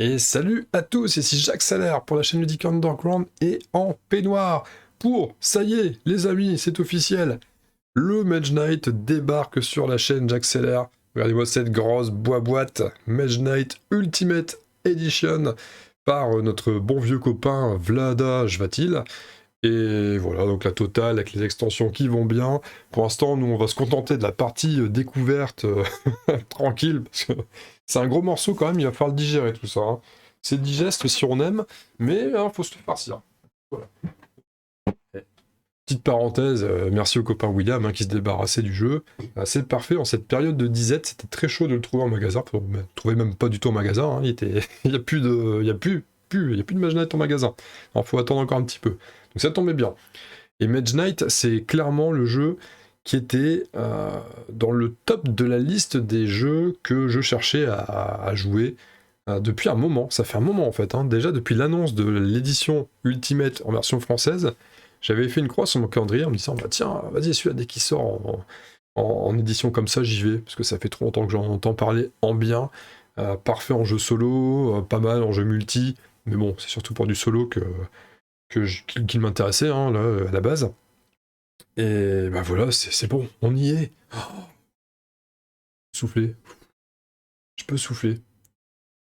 Et salut à tous, ici Jacques Salaire pour la chaîne Ludique Underground et en peignoir pour, ça y est, les amis, c'est officiel, le Mage Knight débarque sur la chaîne Jacques Salaire. Regardez-moi cette grosse boîte Mage Knight Ultimate Edition par notre bon vieux copain Vlada Jvatil. Et voilà, donc la totale avec les extensions qui vont bien. Pour l'instant, nous, on va se contenter de la partie découverte tranquille, parce que c'est un gros morceau quand même, il va falloir le digérer tout ça, hein. C'est digeste si on aime, mais il faut se le farcir. Voilà. Petite parenthèse, merci au copain William qui se débarrassait du jeu. C'est parfait, en cette période de disette, c'était très chaud de le trouver en magasin, on ne le trouvait même pas du tout en magasin, hein. Il n'y a plus de Mage Knight en magasin. Alors faut attendre encore un petit peu. Donc ça tombait bien. Et Mage Knight, c'est clairement le jeu qui était dans le top de la liste des jeux que je cherchais à jouer depuis un moment. Ça fait un moment en fait, hein. Déjà depuis l'annonce de l'édition Ultimate en version française, j'avais fait une croix sur mon calendrier en me disant bah tiens, vas-y, celui-là dès qu'il sort en édition comme ça, j'y vais, parce que ça fait trop longtemps que j'en entends parler en bien. Parfait en jeu solo, pas mal en jeu multi, mais bon, c'est surtout pour du solo qu'il m'intéressait, hein, là, à la base. Et bah voilà, c'est bon, on y est. Oh, souffler. Je peux souffler.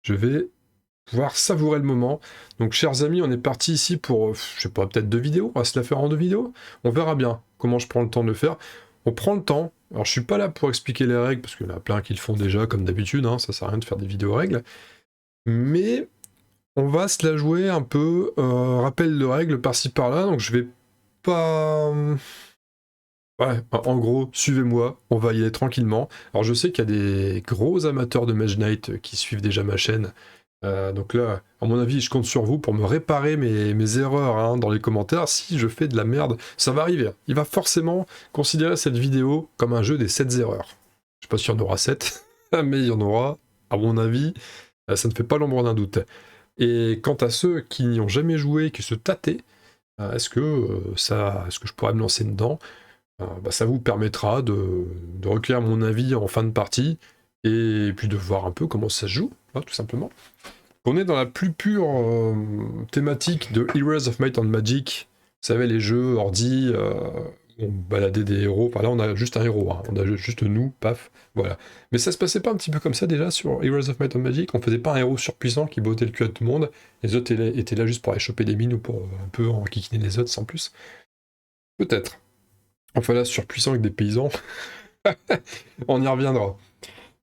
Je vais pouvoir savourer le moment. Donc, chers amis, on est parti ici pour, je sais pas, peut-être 2 vidéos. On va se la faire en 2 vidéos. On verra bien comment je prends le temps de le faire. On prend le temps. Alors, je suis pas là pour expliquer les règles, parce qu'il y en a plein qui le font déjà, comme d'habitude, hein, ça sert à rien de faire des vidéos règles. Mais on va se la jouer un peu, rappel de règles par-ci par-là. Donc, je vais pas... Ouais, en gros, suivez-moi, on va y aller tranquillement. Alors je sais qu'il y a des gros amateurs de Mage Knight qui suivent déjà ma chaîne. Donc là, à mon avis, je compte sur vous pour me réparer mes erreurs, hein, dans les commentaires. Si je fais de la merde, ça va arriver. Il va forcément considérer cette vidéo comme un jeu des 7 erreurs. Je sais pas s'il y en aura 7, mais il y en aura, à mon avis, ça ne fait pas l'ombre d'un doute. Et quant à ceux qui n'y ont jamais joué, qui se tâtaient, est-ce que je pourrais me lancer dedans? Bah, ça vous permettra de recueillir mon avis en fin de partie, et puis de voir un peu comment ça se joue, hein, tout simplement. On est dans la plus pure thématique de Heroes of Might and Magic. Vous savez, les jeux ordi, où on baladait des héros. Enfin là, on a juste un héros, hein. On a juste nous, paf, voilà. Mais ça se passait pas un petit peu comme ça déjà sur Heroes of Might and Magic? On faisait pas un héros surpuissant qui bottait le cul à tout le monde, les autres étaient là juste pour aller choper des mines ou pour un peu enquiquiner les autres sans plus? Peut-être. Enfin là, surpuissant avec des paysans, on y reviendra.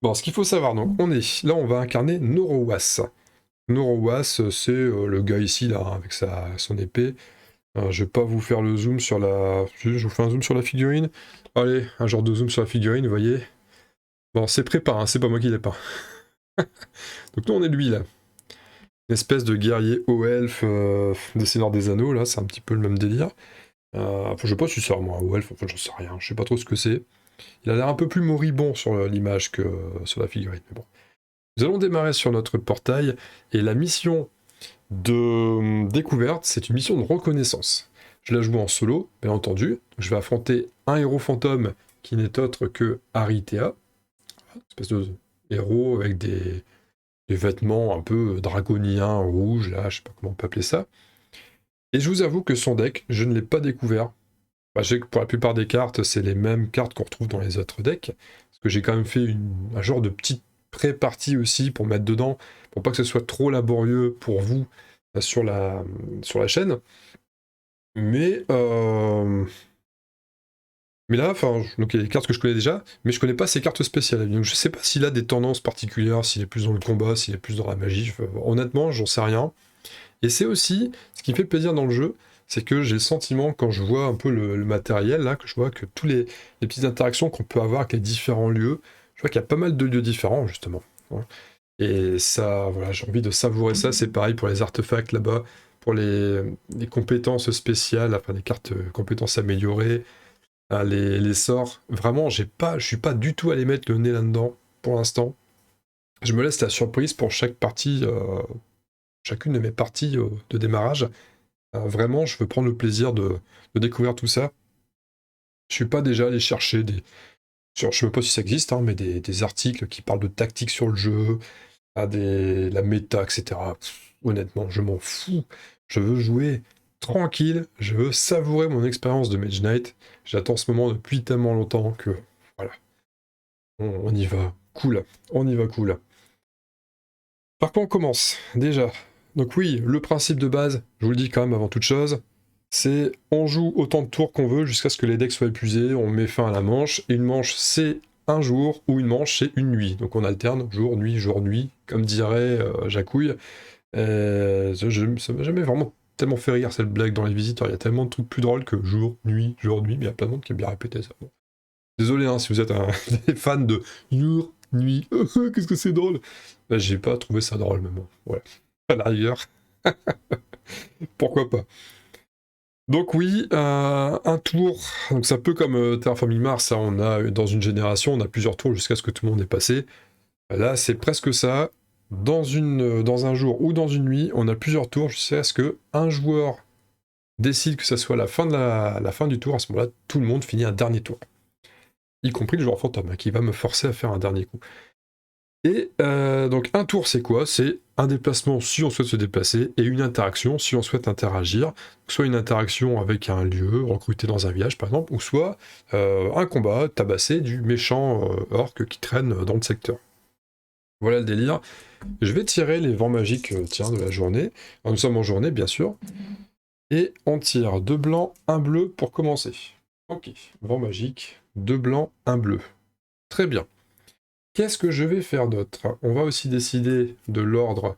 Bon, ce qu'il faut savoir, donc, là, on va incarner Norowas. Norowas, c'est le gars ici, là, avec son épée. Je vais pas vous faire le zoom sur la... Je vous fais un zoom sur la figurine. Allez, un genre de zoom sur la figurine, vous voyez. Bon, c'est prépa, hein, c'est pas moi qui l'ai peint. Donc nous, on est lui, là. Une espèce de guerrier haut elfe des Seigneurs des Anneaux, là, c'est un petit peu le même délire. Enfin, je sais pas si c'est moi, haut elfe, enfin, j'en sais rien, je sais pas trop ce que c'est. Il a l'air un peu plus moribond sur l'image que sur la figurine, mais bon. Nous allons démarrer sur notre portail, et la mission de découverte, c'est une mission de reconnaissance. Je la joue en solo, bien entendu. Je vais affronter un héros fantôme qui n'est autre que Aritea, une espèce de héros avec des vêtements un peu draconiens, rouges, là, je sais pas comment on peut appeler ça. Et je vous avoue que son deck, je ne l'ai pas découvert. Bah, je sais que pour la plupart des cartes, c'est les mêmes cartes qu'on retrouve dans les autres decks, parce que j'ai quand même fait un genre de petite pré-partie aussi pour mettre dedans, pour pas que ce soit trop laborieux pour vous sur la chaîne. Mais là, enfin, donc il y a des cartes que je connais déjà, mais je connais pas ces cartes spéciales. Donc je sais pas s'il a des tendances particulières, s'il est plus dans le combat, s'il est plus dans la magie. Honnêtement, j'en sais rien. Et c'est aussi, ce qui me fait plaisir dans le jeu, c'est que j'ai le sentiment, quand je vois un peu le matériel, là, que je vois que tous les petites interactions qu'on peut avoir avec les différents lieux, je vois qu'il y a pas mal de lieux différents, justement, hein. Et ça, voilà, j'ai envie de savourer ça. C'est pareil pour les artefacts là-bas, pour les compétences spéciales, enfin les cartes compétences améliorées, les sorts. Vraiment, je suis pas du tout allé mettre le nez là-dedans, pour l'instant. Je me laisse la surprise pour chaque partie, chacune de mes parties de démarrage. Vraiment, je veux prendre le plaisir de découvrir tout ça. Je suis pas déjà allé chercher je sais même pas si ça existe, hein, mais des articles qui parlent de tactique sur le jeu, à la méta, etc. Honnêtement, je m'en fous. Je veux jouer tranquille, je veux savourer mon expérience de Mage Knight. J'attends ce moment depuis tellement longtemps que voilà, on y va cool, on y va cool. Par quoi on commence déjà? Donc oui, le principe de base, je vous le dis quand même avant toute chose, c'est on joue autant de tours qu'on veut jusqu'à ce que les decks soient épuisés, on met fin à la manche, et une manche c'est un jour, ou une manche c'est une nuit. Donc on alterne jour, nuit, comme dirait Jacouille. Ça m'a jamais vraiment tellement fait rire cette blague dans les visiteurs, il y a tellement de trucs plus drôles que jour, nuit, mais il y a plein de monde qui a bien répété ça. Bon. Désolé hein, si vous êtes des fans de jour, nuit, qu'est-ce que c'est drôle. Bah, j'ai pas trouvé ça drôle, mais bon, voilà. À la rigueur, pourquoi pas. Donc oui, un tour, donc c'est un peu comme Terraforming Mars, hein, on a dans une génération, on a plusieurs tours jusqu'à ce que tout le monde ait passé. Là, c'est presque ça. Dans un jour ou dans une nuit, on a plusieurs tours jusqu'à ce que un joueur décide que ça soit la fin, la fin du tour. À ce moment-là, tout le monde finit un dernier tour. Y compris le joueur fantôme, hein, qui va me forcer à faire un dernier coup. Et donc un tour c'est quoi? C'est un déplacement si on souhaite se déplacer et une interaction si on souhaite interagir. Soit une interaction avec un lieu, recruté dans un village par exemple, ou soit un combat, tabasser du méchant orc qui traîne dans le secteur. Voilà le délire. Je vais tirer les vents magiques de la journée. Alors, nous sommes en journée bien sûr. Et on tire 2 blancs, 1 bleu pour commencer. Ok, vent magique, 2 blancs, 1 bleu. Très bien. Qu'est-ce que je vais faire d'autre? On va aussi décider de l'ordre.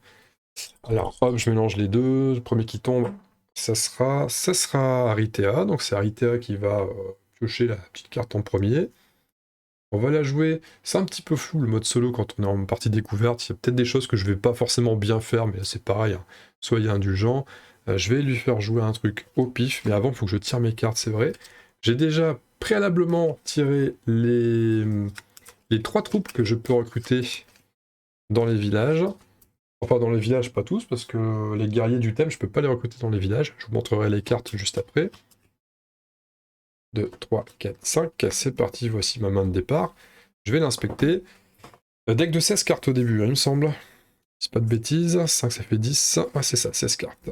Alors, hop, je mélange les deux. Le premier qui tombe, ça sera Aritea. Donc c'est Aritea qui va piocher la petite carte en premier. On va la jouer. C'est un petit peu flou le mode solo quand on est en partie découverte. Il y a peut-être des choses que je vais pas forcément bien faire, mais c'est pareil. Hein. Soyez indulgents. Je vais lui faire jouer un truc au pif, mais avant, il faut que je tire mes cartes, c'est vrai. J'ai déjà préalablement tiré les 3 troupes que je peux recruter dans les villages. Enfin, dans les villages, pas tous, parce que les guerriers du thème, je peux pas les recruter dans les villages. Je vous montrerai les cartes juste après. 2, 3, 4, 5. C'est parti, voici ma main de départ. Je vais l'inspecter. Deck de 16 cartes au début, hein, il me semble. C'est pas de bêtises. 5, ça fait 10. Ah, c'est ça, 16 cartes.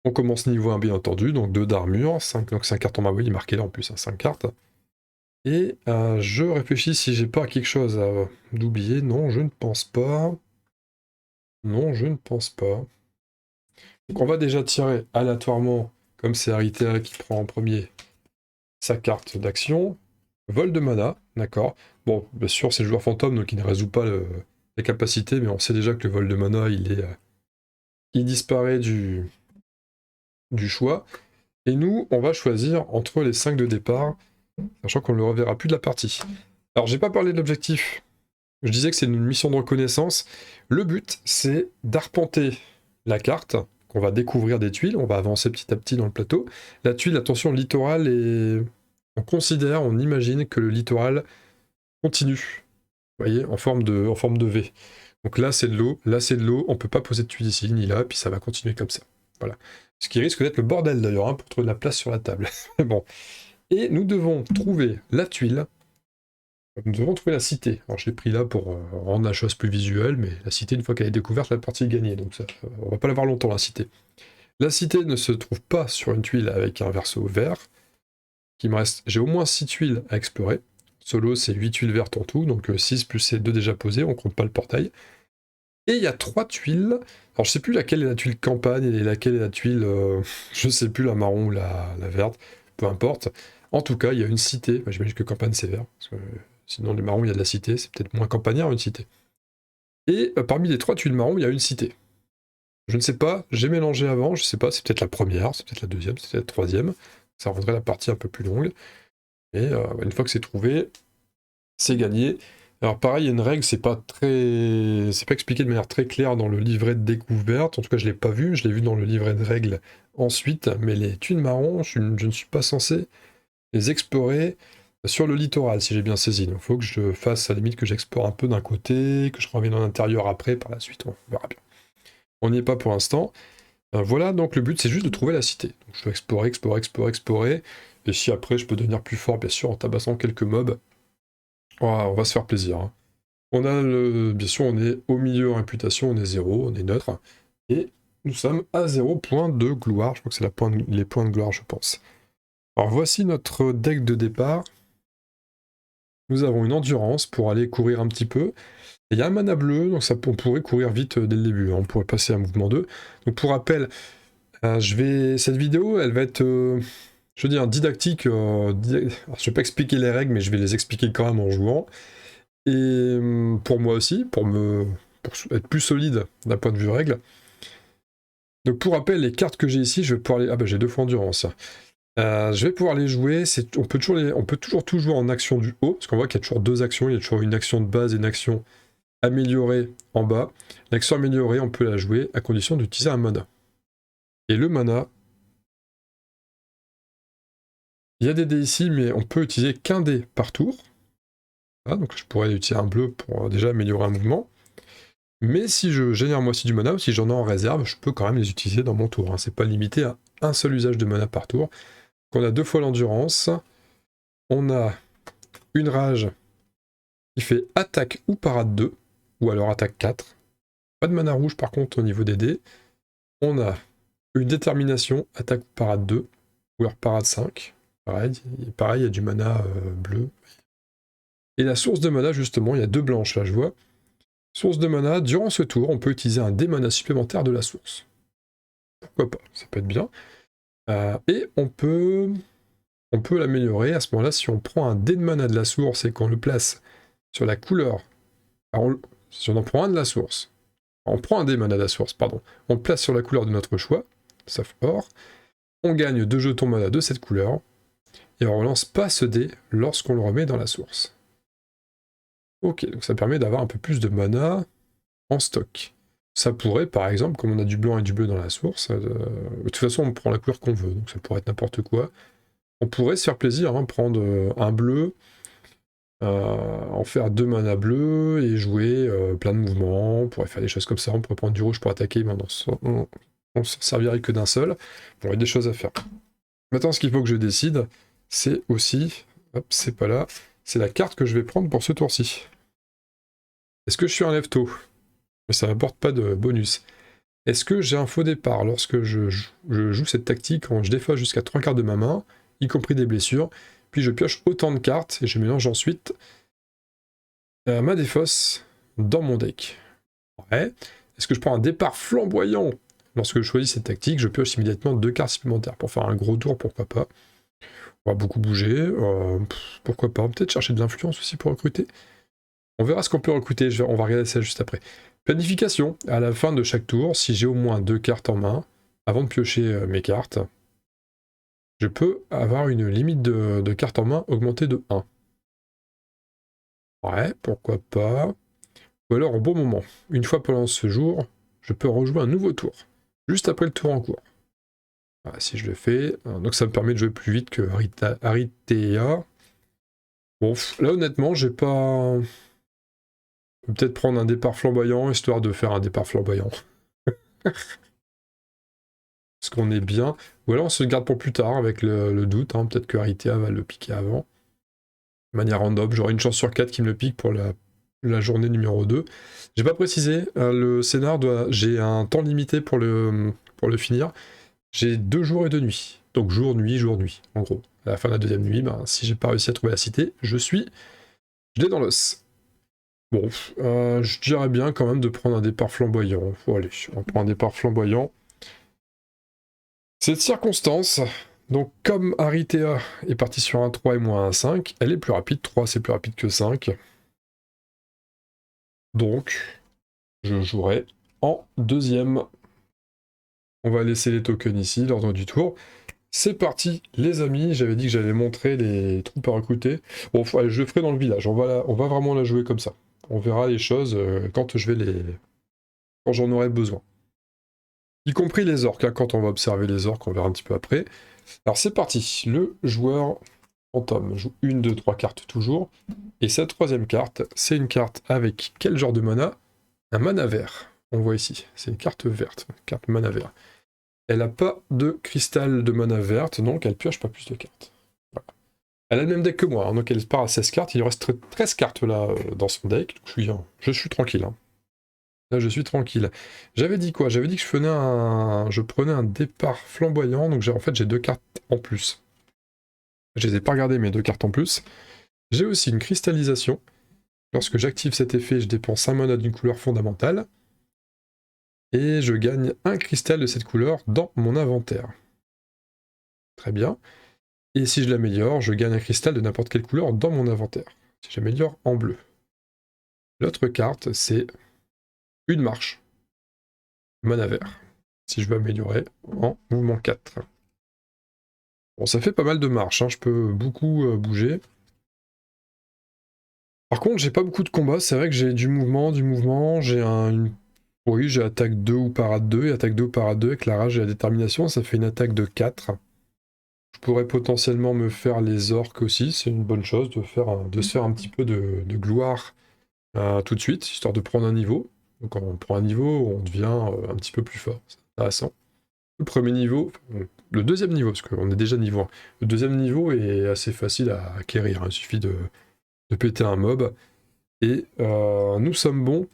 On commence niveau 1, bien entendu, donc 2 d'armure. 5, donc 5 cartes en main, oui, il est marqué là en plus, hein, 5 cartes. Et je réfléchis si j'ai pas quelque chose à d'oublier. Non, je ne pense pas. Non, je ne pense pas. Donc on va déjà tirer aléatoirement, comme c'est Aritea qui prend en premier sa carte d'action. Vol de mana, d'accord. Bon, bien sûr, c'est le joueur fantôme, donc il ne résout pas les capacités, mais on sait déjà que le vol de mana, il disparaît du choix. Et nous, on va choisir entre les 5 de départ, sachant qu'on ne le reverra plus de la partie. Alors, j'ai pas parlé de l'objectif. Je disais que c'est une mission de reconnaissance. Le but, c'est d'arpenter la carte, qu'on va découvrir des tuiles, on va avancer petit à petit dans le plateau. La tuile, attention, le littoral, on imagine que le littoral continue, vous voyez, en forme de V. Donc là, c'est de l'eau, là, c'est de l'eau, on peut pas poser de tuile ici, ni là, puis ça va continuer comme ça. Voilà. Ce qui risque d'être le bordel d'ailleurs, hein, pour trouver de la place sur la table. Bon. Et nous devons trouver la tuile. Nous devons trouver la cité. Alors je l'ai pris là pour rendre la chose plus visuelle, mais la cité, une fois qu'elle est découverte, la partie est gagnée. Donc ça, on va pas l'avoir longtemps, la cité. La cité ne se trouve pas sur une tuile avec un verso vert. J'ai au moins 6 tuiles à explorer. Solo, c'est 8 tuiles vertes en tout, donc 6 plus ces 2 déjà posées, on compte pas le portail. Et il y a 3 tuiles. Alors je sais plus laquelle est la tuile campagne et laquelle est la tuile, je sais plus, la marron ou la verte, peu importe. En tout cas, il y a une cité. Enfin, j'imagine que campagne c'est vert, parce que sinon les marrons il y a de la cité, c'est peut-être moins campagnard une cité. Et parmi les 3 tuiles marron, il y a une cité. Je ne sais pas, j'ai mélangé avant, je sais pas, c'est peut-être la première, c'est peut-être la deuxième, c'est peut-être la troisième. Ça rendrait la partie un peu plus longue. Et une fois que c'est trouvé, c'est gagné. Alors pareil, il y a une règle, c'est pas expliqué de manière très claire dans le livret de découverte, en tout cas je l'ai pas vu, je l'ai vu dans le livret de règles ensuite, mais les tuiles marron, je ne suis pas censé les explorer sur le littoral, si j'ai bien saisi. Donc il faut que je fasse à la limite que j'explore un peu d'un côté, que je revienne en intérieur après, par la suite, on verra bien. On n'y est pas pour l'instant. Voilà, donc le but c'est juste de trouver la cité. Donc, je dois explorer, et si après je peux devenir plus fort, bien sûr, en tabassant quelques mobs, on va se faire plaisir. Hein. On a bien sûr, on est au milieu en réputation, on est 0, on est neutre. Et nous sommes à 0 point de gloire. Je crois que c'est les points de gloire, je pense. Alors voici notre deck de départ. Nous avons une endurance pour aller courir un petit peu. Et il y a un mana bleu, donc on pourrait courir vite dès le début. On pourrait passer à mouvement 2. Donc pour rappel, cette vidéo, elle va être, je veux dire, didactique. Alors, je ne vais pas expliquer les règles, mais je vais les expliquer quand même en jouant. Et pour moi aussi, pour être plus solide d'un point de vue règle. Donc pour rappel, les cartes que j'ai ici, je vais pouvoir les... Ah bah j'ai 2 fois endurance. Je vais pouvoir les jouer, on peut toujours tout jouer en action du haut, parce qu'on voit qu'il y a toujours 2 actions, il y a toujours une action de base et une action améliorée en bas. L'action améliorée, on peut la jouer à condition d'utiliser un mana. Et le mana, il y a des dés ici, mais on peut utiliser qu'un dé par tour. Ah, donc je pourrais utiliser un bleu pour déjà améliorer un mouvement. Mais si je génère moi aussi du mana, ou si j'en ai en réserve, je peux quand même les utiliser dans mon tour. C'est pas limité à un seul usage de mana par tour. Donc on a 2 fois l'endurance. On a une rage qui fait attaque ou parade 2, ou alors attaque 4. Pas de mana rouge par contre au niveau des dés. On a une détermination, attaque ou parade 2, ou alors parade 5. Pareil, il y a du mana bleu. Et la source de mana, justement, il y a 2 blanches là, je vois. Source de mana, durant ce tour, on peut utiliser un dé mana supplémentaire de la source. Pourquoi pas, ça peut être bien. Et on peut l'améliorer à ce moment-là si on prend un dé de mana de la source et qu'on le place sur la couleur. Alors, si on en prend un de la source, on prend un dé mana de la source, pardon, on le place sur la couleur de notre choix, sauf or, on gagne 2 jetons mana de cette couleur, et on relance pas ce dé lorsqu'on le remet dans la source. Ok, donc ça permet d'avoir un peu plus de mana en stock. Ça pourrait, par exemple, comme on a du blanc et du bleu dans la source, de toute façon on prend la couleur qu'on veut, donc ça pourrait être n'importe quoi. On pourrait se faire plaisir, prendre un bleu, en faire 2 mana bleus et jouer plein de mouvements. On pourrait faire des choses comme ça, on pourrait prendre du rouge pour attaquer, mais on s'en servirait que d'un seul. Bon, il y a des choses à faire. Maintenant, ce qu'il faut que je décide, c'est aussi, hop, c'est pas là, c'est la carte que je vais prendre pour ce tour-ci. Est-ce que je suis un lève-tôt? Mais ça m'apporte pas de bonus. Est-ce que j'ai un faux départ lorsque je joue cette tactique quand je défausse jusqu'à 3 cartes de ma main, y compris des blessures, puis je pioche autant de cartes et je mélange ensuite ma défausse dans mon deck. Ouais. Est-ce que je prends un départ flamboyant lorsque je choisis cette tactique? Je pioche immédiatement 2 cartes supplémentaires pour faire un gros tour, pourquoi pas. On va beaucoup bouger, pourquoi pas. Peut-être chercher de l'influence aussi pour recruter. On verra ce qu'on peut recruter, on va regarder ça juste après. Planification, à la fin de chaque tour, si j'ai au moins 2 cartes en main, avant de piocher mes cartes, je peux avoir une limite de cartes en main augmentée de 1. Ouais, pourquoi pas. Ou alors au bon moment, une fois pendant ce jour, je peux rejouer un nouveau tour, juste après le tour en cours. Voilà, si je le fais, donc ça me permet de jouer plus vite que Aritea. Bon, là honnêtement, j'ai pas... Peut-être prendre un départ flamboyant, histoire de faire un départ flamboyant. Parce qu'on est bien. Ou alors on se le garde pour plus tard, avec le doute. Peut-être que Aritea va le piquer avant. De manière random, j'aurai une chance sur 4 qui me le pique pour la journée numéro 2. J'ai pas précisé, le scénar j'ai un temps limité pour le finir. J'ai 2 jours et 2 nuits. Donc jour, nuit, en gros. À la fin de la deuxième nuit, si j'ai pas réussi à trouver la cité, je l'ai dans l'os. Bon, je dirais bien quand même de prendre un départ flamboyant. Bon, allez, on prend un départ flamboyant. Cette circonstance, donc comme Aritea est partie sur un 3 et moi un 5, elle est plus rapide. 3 c'est plus rapide que 5. Donc, je jouerai en deuxième. On va laisser les tokens ici, l'ordre du tour. C'est parti, les amis. J'avais dit que j'allais montrer les troupes à recruter. Bon, allez, je le ferai dans le village. On va vraiment la jouer comme ça. On verra les choses quand j'en aurai besoin. Y compris les orques, quand on va observer les orques, on verra un petit peu après. Alors c'est parti, le joueur fantôme joue 1, 2, 3 cartes toujours. Et cette troisième carte, c'est une carte avec quel genre de mana? Un mana vert. On voit ici, c'est une carte verte, une carte mana vert. Elle n'a pas de cristal de mana verte, donc elle pioche pas plus de cartes. Voilà. Elle a le même deck que moi, hein, donc elle part à 16 cartes, il lui reste 13 cartes là dans son deck, donc je suis tranquille. Hein. Là je suis tranquille. J'avais dit quoi? J'avais dit que je prenais un départ flamboyant, donc en fait j'ai 2 cartes en plus. Je les ai pas regardées mes 2 cartes en plus. J'ai aussi une cristallisation. Lorsque j'active cet effet, je dépense un mana d'une couleur fondamentale. Et je gagne un cristal de cette couleur dans mon inventaire. Très bien. Et si je l'améliore, je gagne un cristal de n'importe quelle couleur dans mon inventaire. Si j'améliore en bleu. L'autre carte, c'est une marche. Mana vert. Si je veux améliorer en mouvement 4. Bon, ça fait pas mal de marches, hein. Je peux beaucoup bouger. Par contre, j'ai pas beaucoup de combats. C'est vrai que j'ai du mouvement. J'ai Oui, j'ai attaque 2 ou parade 2. Et attaque 2 ou parade 2 avec la rage et la détermination, ça fait une attaque de 4. Je pourrais potentiellement me faire les orques aussi, c'est une bonne chose de se faire un petit peu de gloire tout de suite, histoire de prendre un niveau. Donc quand on prend un niveau, on devient un petit peu plus fort, c'est intéressant. Le premier niveau, le deuxième niveau, parce qu'on est déjà niveau 1. Le deuxième niveau est assez facile à acquérir, hein. Il suffit de péter un mob. Et nous sommes bons.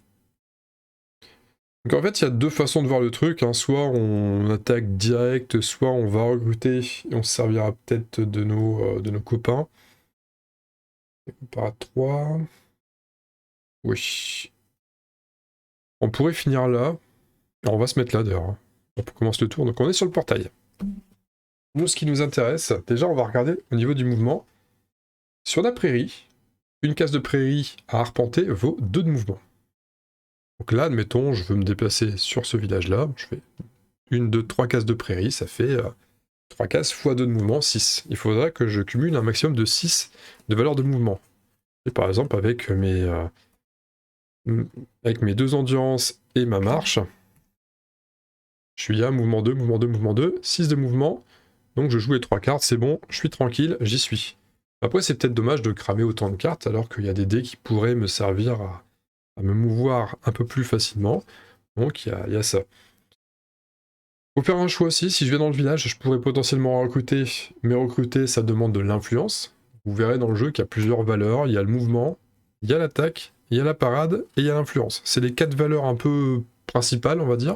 Donc en fait, il y a deux façons de voir le truc, hein. Soit on attaque direct, soit on va recruter et on se servira peut-être de nos copains. On part à 3. Oui. On pourrait finir là. On va se mettre là d'ailleurs. On commence le tour. Donc on est sur le portail. Nous, ce qui nous intéresse, déjà on va regarder au niveau du mouvement. Sur la prairie, une case de prairie à arpenter vaut 2 de mouvement. Donc là, admettons, je veux me déplacer sur ce village-là. Je fais 1, 2, 3 cases de prairie. Ça fait 3 cases x 2 de mouvement, 6. Il faudra que je cumule un maximum de 6 de valeur de mouvement. Et par exemple, avec mes 2 endurances et ma marche, je suis à mouvement 2, mouvement 2, mouvement 2, 6 de mouvement. Donc je joue les 3 cartes, c'est bon, je suis tranquille, j'y suis. Après, c'est peut-être dommage de cramer autant de cartes alors qu'il y a des dés qui pourraient me servir à me mouvoir un peu plus facilement. Donc il y a ça. Faut faire un choix aussi, si je vais dans le village, je pourrais potentiellement recruter, mais recruter, ça demande de l'influence. Vous verrez dans le jeu qu'il y a plusieurs valeurs, il y a le mouvement, il y a l'attaque, il y a la parade, et il y a l'influence. C'est les 4 valeurs un peu principales, on va dire.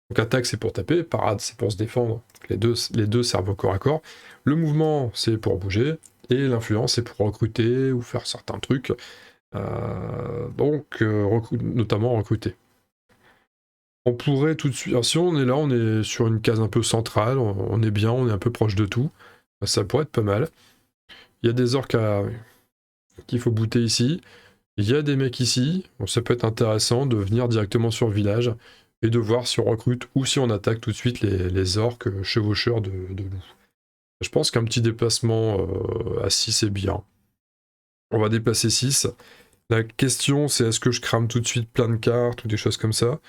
Donc attaque, c'est pour taper, parade, c'est pour se défendre. Les deux servent au corps à corps. Le mouvement, c'est pour bouger, et l'influence, c'est pour recruter ou faire certains trucs. Notamment recruter. On pourrait tout de suite... Alors si on est là, on est sur une case un peu centrale, on est bien, on est un peu proche de tout. Ça pourrait être pas mal. Il y a des orques qu'il faut booter ici. Il y a des mecs ici. Bon, ça peut être intéressant de venir directement sur le village et de voir si on recrute ou si on attaque tout de suite les orques chevaucheurs de loups. Je pense qu'un petit déplacement à 6 est bien. On va déplacer 6. La question, c'est est-ce que je crame tout de suite plein de cartes ou des choses comme ça?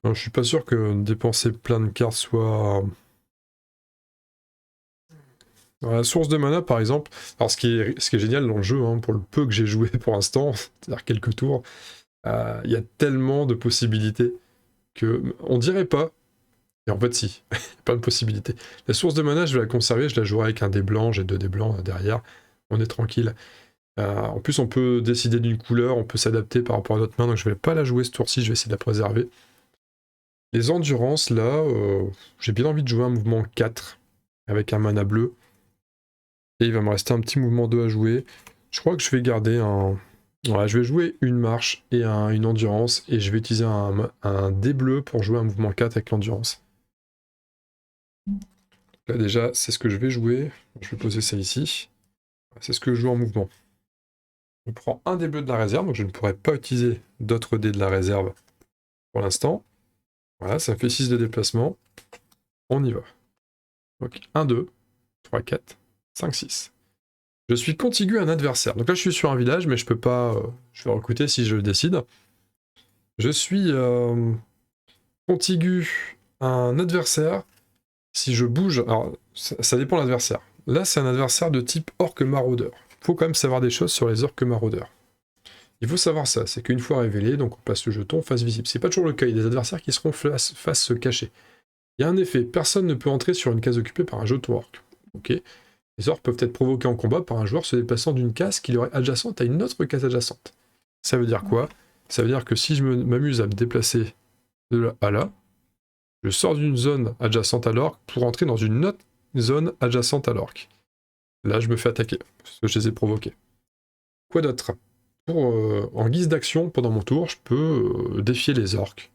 Non, je suis pas sûr que dépenser plein de cartes soit... La source de mana, par exemple, alors ce qui est génial dans le jeu, hein, pour le peu que j'ai joué pour l'instant, c'est-à-dire quelques tours, il y a tellement de possibilités que on dirait pas, et en fait si, il y a plein de possibilités. La source de mana, je vais la conserver, je la jouerai avec un dé blanc, j'ai 2 dés blancs derrière, on est tranquille. En plus, on peut décider d'une couleur, on peut s'adapter par rapport à notre main, donc je vais pas la jouer ce tour-ci, je vais essayer de la préserver. Les endurances, là, j'ai bien envie de jouer un mouvement 4 avec un mana bleu. Et il va me rester un petit mouvement 2 à jouer. Je crois que je vais garder un... Ouais, je vais jouer une marche et une endurance. Et je vais utiliser un dé bleu pour jouer un mouvement 4 avec l'endurance. Là déjà, c'est ce que je vais jouer. Je vais poser ça ici. C'est ce que je joue en mouvement. Je prends un dé bleu de la réserve, donc je ne pourrai pas utiliser d'autres dés de la réserve pour l'instant. Voilà, ça fait 6 de déplacement. On y va. Donc 1, 2, 3, 4, 5, 6. Je suis contigu à un adversaire. Donc là, je suis sur un village, mais je peux pas... je vais recruter si je le décide. Je suis contigu à un adversaire. Si je bouge... Alors, ça dépend de l'adversaire. Là, c'est un adversaire de type orque maraudeur. Il faut quand même savoir des choses sur les orques maraudeurs. Il faut savoir ça, c'est qu'une fois révélé, donc on place le jeton face visible. C'est pas toujours le cas, il y a des adversaires qui seront face cachée. Il y a un effet, personne ne peut entrer sur une case occupée par un jeton orque. Ok. Et Les orques peuvent être provoqués en combat par un joueur se déplaçant d'une case qui leur est adjacente à une autre case adjacente. Ça veut dire quoi? Ça veut dire que si je m'amuse à me déplacer de là à là, je sors d'une zone adjacente à l'orque pour entrer dans une autre zone adjacente à l'orque. Là, je me fais attaquer, parce que je les ai provoqués. Quoi d'autre? En guise d'action, pendant mon tour, je peux défier les orques.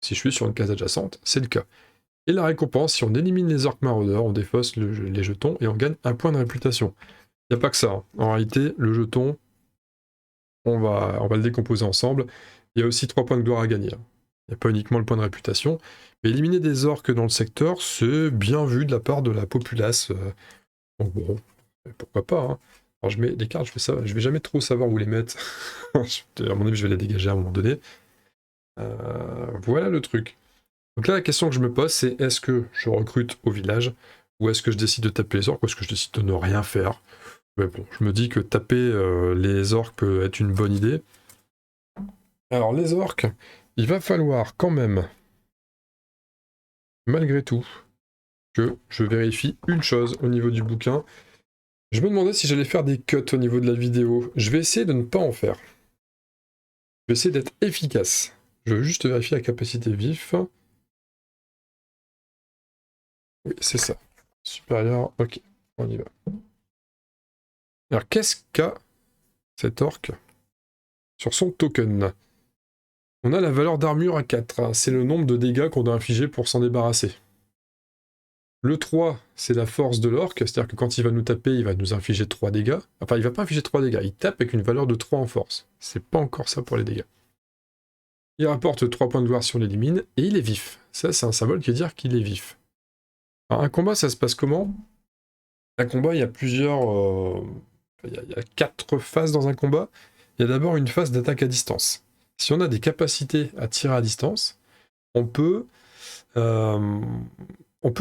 Si je suis sur une case adjacente, c'est le cas. Et la récompense, si on élimine les orques maraudeurs, on défausse les jetons et on gagne un point de réputation. Il n'y a pas que ça. Hein. En réalité, le jeton, on va le décomposer ensemble. Il y a aussi 3 points de gloire à gagner. Il n'y a pas uniquement le point de réputation. Mais éliminer des orques dans le secteur, c'est bien vu de la part de la populace. Donc bon, pourquoi pas. Hein. Alors je mets les cartes, je vais jamais trop savoir où les mettre. À mon avis, je vais les dégager à un moment donné. Voilà le truc. Donc là, la question que je me pose, c'est est-ce que je recrute au village, ou est-ce que je décide de taper les orques, ou est-ce que je décide de ne rien faire? Mais bon, je me dis que taper les orques peut être une bonne idée. Alors les orques, il va falloir quand même, malgré tout, que je vérifie une chose au niveau du bouquin. Je me demandais si j'allais faire des cuts au niveau de la vidéo. Je vais essayer de ne pas en faire. Je vais essayer d'être efficace. Je veux juste vérifier la capacité vif. Oui, c'est ça. Supérieur, ok, on y va. Alors, qu'est-ce qu'a cet orc sur son token? On a la valeur d'armure à 4. C'est le nombre de dégâts qu'on doit infliger pour s'en débarrasser. Le 3, c'est la force de l'orc, c'est-à-dire que quand il va nous taper, il va nous infliger 3 dégâts. Enfin, il va pas infliger 3 dégâts, il tape avec une valeur de 3 en force. C'est pas encore ça pour les dégâts. Il rapporte 3 points de gloire si on l'élimine, et il est vif. Ça, c'est un symbole qui veut dire qu'il est vif. Alors, un combat, ça se passe comment? Un combat, il y a plusieurs... il y a 4 phases dans un combat. Il y a d'abord une phase d'attaque à distance. Si on a des capacités à tirer à distance, on peut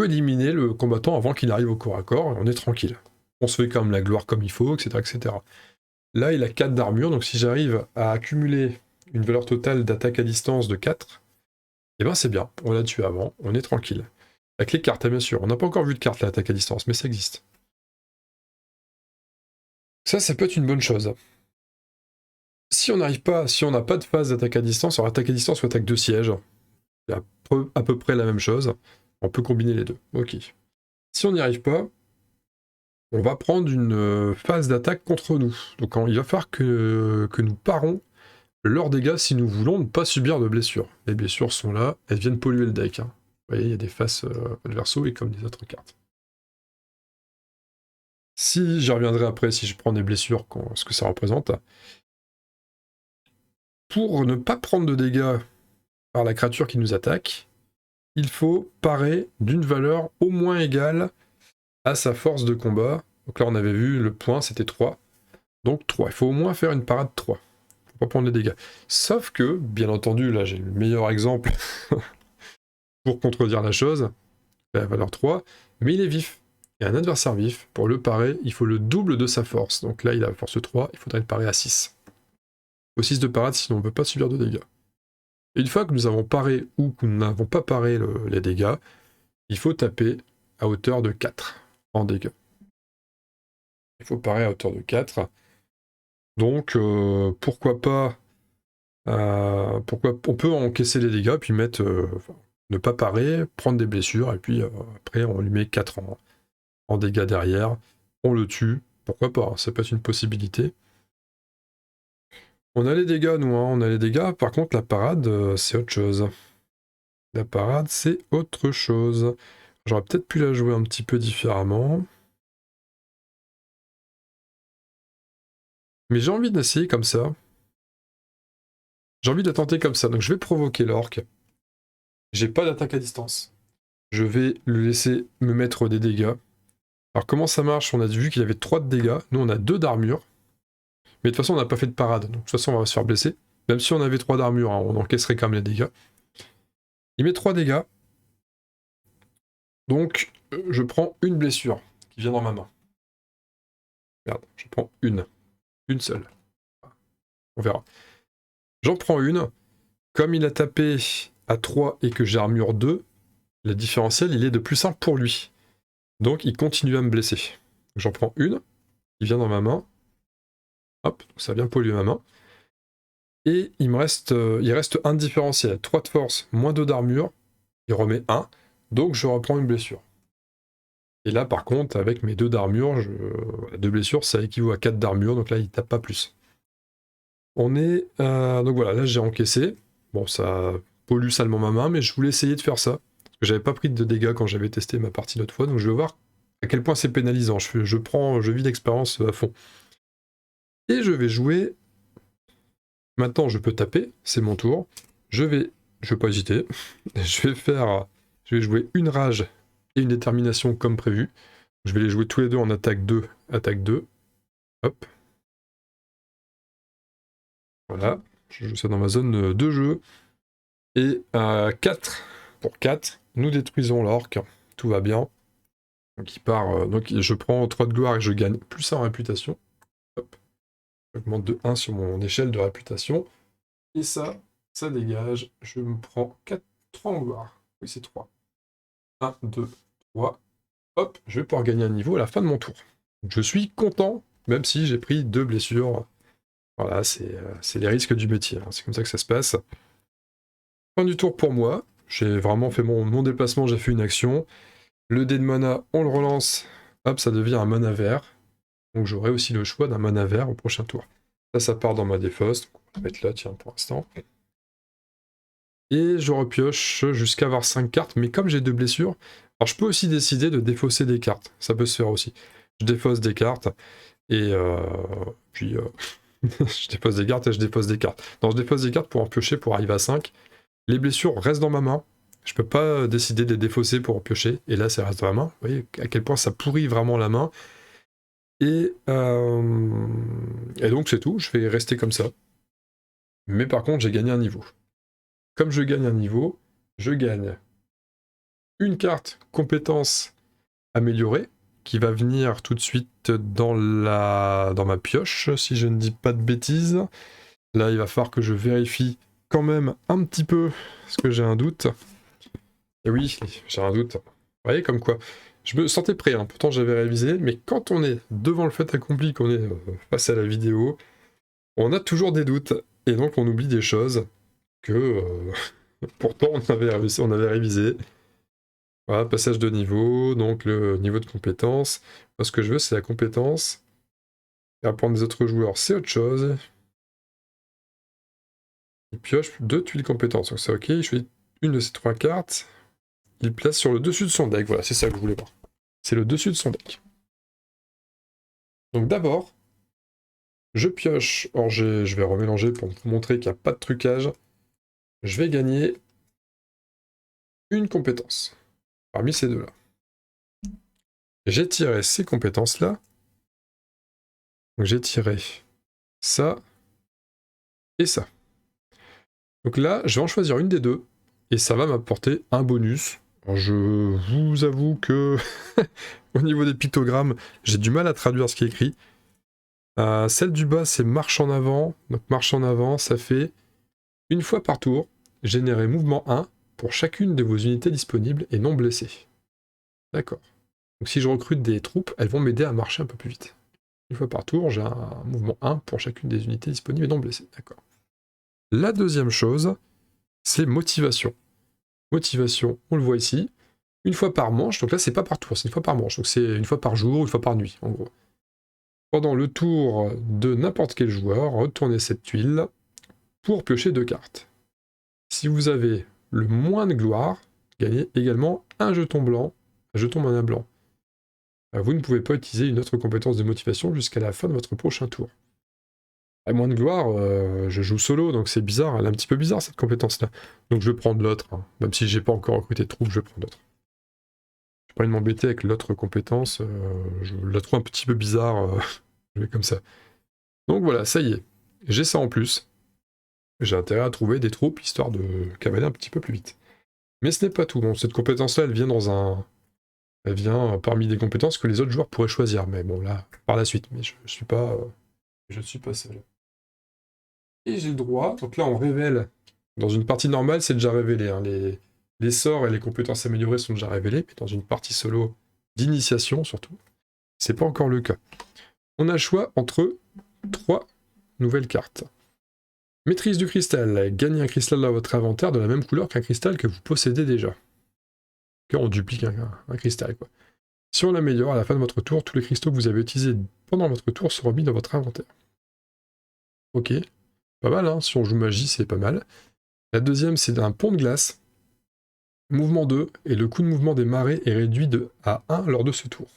éliminer le combattant avant qu'il arrive au corps à corps, et on est tranquille. On se fait quand même la gloire comme il faut, etc. etc. Là, il a 4 d'armure, donc si j'arrive à accumuler une valeur totale d'attaque à distance de 4, eh ben c'est bien, on l'a tué avant, on est tranquille. Avec les cartes, bien sûr, on n'a pas encore vu de carte l'attaque à distance, mais ça existe. Ça peut être une bonne chose. Si on n'arrive pas, si on n'a pas de phase d'attaque à distance, alors attaque à distance ou attaque de siège, c'est à peu près la même chose. On peut combiner les deux. Ok. Si on n'y arrive pas, on va prendre une phase d'attaque contre nous. Donc il va falloir que nous parons leurs dégâts si nous voulons ne pas subir de blessures. Les blessures sont là, elles viennent polluer le deck. Hein. Vous voyez, il y a des faces adverso et comme les autres cartes. Si j'y reviendrai après, si je prends des blessures, ce que ça représente. Pour ne pas prendre de dégâts par la créature qui nous attaque, il faut parer d'une valeur au moins égale à sa force de combat. Donc là, on avait vu le point, c'était 3. Donc 3. Il faut au moins faire une parade 3. Il ne faut pas prendre les dégâts. Sauf que, bien entendu, là j'ai le meilleur exemple pour contredire la chose, la valeur 3, mais il est vif. Il y a un adversaire vif. Pour le parer, il faut le double de sa force. Donc là, il a la force 3, il faudrait le parer à 6. Au 6 de parade, sinon on ne peut pas subir de dégâts. Et une fois que nous avons paré ou que nous n'avons pas paré les dégâts, il faut taper à hauteur de 4 en dégâts. Il faut parer à hauteur de 4. Donc, pourquoi pas... on peut encaisser les dégâts, puis mettre... ne pas parer, prendre des blessures, et puis après on lui met 4 en dégâts derrière. On le tue. Pourquoi pas, hein, ça peut être une possibilité. On a les dégâts, nous, hein, on a les dégâts. Par contre, la parade, c'est autre chose. La parade, c'est autre chose. J'aurais peut-être pu la jouer un petit peu différemment. Mais j'ai envie d'essayer comme ça. J'ai envie de tenter comme ça. Donc je vais provoquer l'orque. J'ai pas d'attaque à distance. Je vais le laisser me mettre des dégâts. Alors comment ça marche? On a vu qu'il avait 3 de dégâts. Nous, on a 2 d'armure. Mais de toute façon, on n'a pas fait de parade. Donc de toute façon, on va se faire blesser. Même si on avait 3 d'armure, hein, on encaisserait quand même les dégâts. Il met 3 dégâts. Donc, je prends une blessure qui vient dans ma main. Merde, je prends une. Une seule. On verra. J'en prends une. Comme il a tapé à 3 et que j'ai armure 2, le différentiel, il est de +1 pour lui. Donc, il continue à me blesser. J'en prends une, qui vient dans ma main. Hop, ça vient polluer ma main. Et il reste un différentiel. 3 de force, moins 2 d'armure. Il remet 1. Donc je reprends une blessure. Et là, par contre, avec mes 2 d'armure, 2 blessures, ça équivaut à 4 d'armure. Donc là, il tape pas plus. On est... donc voilà, là j'ai encaissé. Bon, ça pollue salement ma main, mais je voulais essayer de faire ça. Parce que j'avais pas pris de dégâts quand j'avais testé ma partie l'autre fois. Donc je vais voir à quel point c'est pénalisant. Je vis l'expérience à fond. Et je vais jouer... Maintenant, je peux taper, c'est mon tour. Je vais pas hésiter. Je vais jouer une rage et une détermination comme prévu. Je vais les jouer tous les deux en attaque 2, attaque 2. Hop. Voilà. Je joue ça dans ma zone de jeu. Et 4 pour 4. Nous détruisons l'orque. Tout va bien. Donc il part. Donc je prends 3 de gloire et je gagne plus 1 en réputation. Hop. J'augmente de 1 sur mon échelle de réputation. Et ça dégage. Je me prends 3 en gloire. Oui, c'est 3. 1, 2, 3. Hop, je vais pouvoir gagner un niveau à la fin de mon tour. Je suis content, même si j'ai pris 2 blessures. Voilà, c'est les risques du métier. Hein. C'est comme ça que ça se passe. Fin du tour pour moi. J'ai vraiment fait mon déplacement, j'ai fait une action. Le dé de mana, on le relance. Hop, ça devient un mana vert. Donc j'aurai aussi le choix d'un mana vert au prochain tour. Ça part dans ma défausse. Donc on va mettre là, tiens, pour l'instant. Et je repioche jusqu'à avoir 5 cartes, mais comme j'ai 2 blessures, alors je peux aussi décider de défausser des cartes, ça peut se faire aussi. Je défausse des cartes, et puis je dépose des cartes et je dépose des cartes. Non, je dépose des cartes pour en piocher pour arriver à 5. Les blessures restent dans ma main, je peux pas décider de les défausser pour en piocher, et là ça reste dans la main. Vous voyez à quel point ça pourrit vraiment la main. Et donc c'est tout, je vais rester comme ça. Mais par contre j'ai gagné un niveau. Comme je gagne un niveau, je gagne une carte compétence améliorée qui va venir tout de suite dans ma pioche, si je ne dis pas de bêtises. Là, il va falloir que je vérifie quand même un petit peu, parce que j'ai un doute. Et oui, j'ai un doute. Vous voyez, comme quoi, je me sentais prêt, hein. Pourtant j'avais révisé, mais quand on est devant le fait accompli, qu'on est face à la vidéo, on a toujours des doutes, et donc on oublie des choses que pourtant on avait révisé. Voilà, passage de niveau, donc le niveau de compétence. Moi, ce que je veux, c'est la compétence. Et apprendre des autres joueurs, c'est autre chose. Il pioche 2 tuiles compétences, donc c'est ok. Il choisit une de ces 3 cartes. Il place sur le dessus de son deck. Voilà, c'est ça que je voulais voir. C'est le dessus de son deck. Donc d'abord, je pioche. Or, je vais remélanger pour vous montrer qu'il n'y a pas de trucage. Je vais gagner une compétence parmi ces deux-là. J'ai tiré ces compétences-là. Donc j'ai tiré ça et ça. Donc là, je vais en choisir une des deux, et ça va m'apporter un bonus. Alors je vous avoue que, au niveau des pictogrammes, j'ai du mal à traduire ce qui est écrit. Celle du bas, c'est marche en avant. Donc marche en avant, ça fait une fois par tour, générer mouvement 1 pour chacune de vos unités disponibles et non blessées. D'accord. Donc si je recrute des troupes, elles vont m'aider à marcher un peu plus vite. Une fois par tour, j'ai un mouvement 1 pour chacune des unités disponibles et non blessées. D'accord. La deuxième chose, c'est motivation. Motivation, on le voit ici, une fois par manche, donc là c'est pas par tour, c'est une fois par manche, donc c'est une fois par jour, une fois par nuit, en gros. Pendant le tour de n'importe quel joueur, retournez cette tuile pour piocher 2 cartes. Si vous avez le moins de gloire, gagnez également un jeton blanc, un jeton mana blanc. Vous ne pouvez pas utiliser une autre compétence de motivation jusqu'à la fin de votre prochain tour. À moins de gloire, je joue solo, donc c'est bizarre, elle est un petit peu bizarre cette compétence-là. Donc je vais prendre l'autre, hein. Même si j'ai pas encore recruté de troupes, je vais prendre l'autre. J'ai pas envie de m'embêter avec l'autre compétence, je la trouve un petit peu bizarre, je vais comme ça. Donc voilà, ça y est, j'ai ça en plus. J'ai intérêt à trouver des troupes, histoire de cavaler un petit peu plus vite. Mais ce n'est pas tout, bon, cette compétence-là, elle vient parmi des compétences que les autres joueurs pourraient choisir, mais bon là, par la suite, mais je suis pas seul. Et j'ai le droit, donc là on révèle, dans une partie normale c'est déjà révélé, hein, les sorts et les compétences améliorées sont déjà révélés, mais dans une partie solo d'initiation surtout, c'est pas encore le cas. On a le choix entre 3 nouvelles cartes. Maîtrise du cristal. Gagnez un cristal dans votre inventaire de la même couleur qu'un cristal que vous possédez déjà. On duplique un cristal, quoi. Si on l'améliore, à la fin de votre tour, tous les cristaux que vous avez utilisés pendant votre tour seront mis dans votre inventaire. Ok, pas mal, hein. Si on joue magie, c'est pas mal. La deuxième, c'est un pont de glace. Mouvement 2, et le coût de mouvement des marées est réduit à 1 lors de ce tour.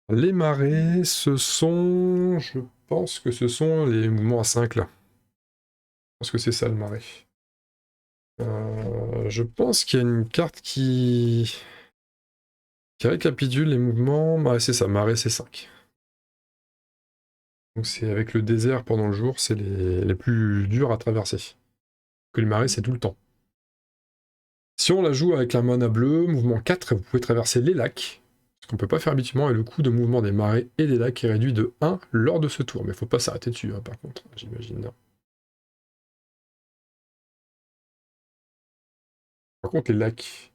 Les marées, ce sont... Je pense que ce sont les mouvements à 5, là. Je pense que c'est ça, le marais. Je pense qu'il y a une carte qui récapitule les mouvements. Ouais, c'est ça, marée, c'est 5. Donc c'est avec le désert pendant le jour, c'est les plus durs à traverser. Que le marais, c'est tout le temps. Si on la joue avec la mana bleue, mouvement 4, vous pouvez traverser les lacs, ce qu'on ne peut pas faire habituellement, et le coût de mouvement des marais et des lacs est réduit de 1 lors de ce tour. Mais il ne faut pas s'arrêter dessus, hein, par contre, j'imagine. Par contre, les lacs,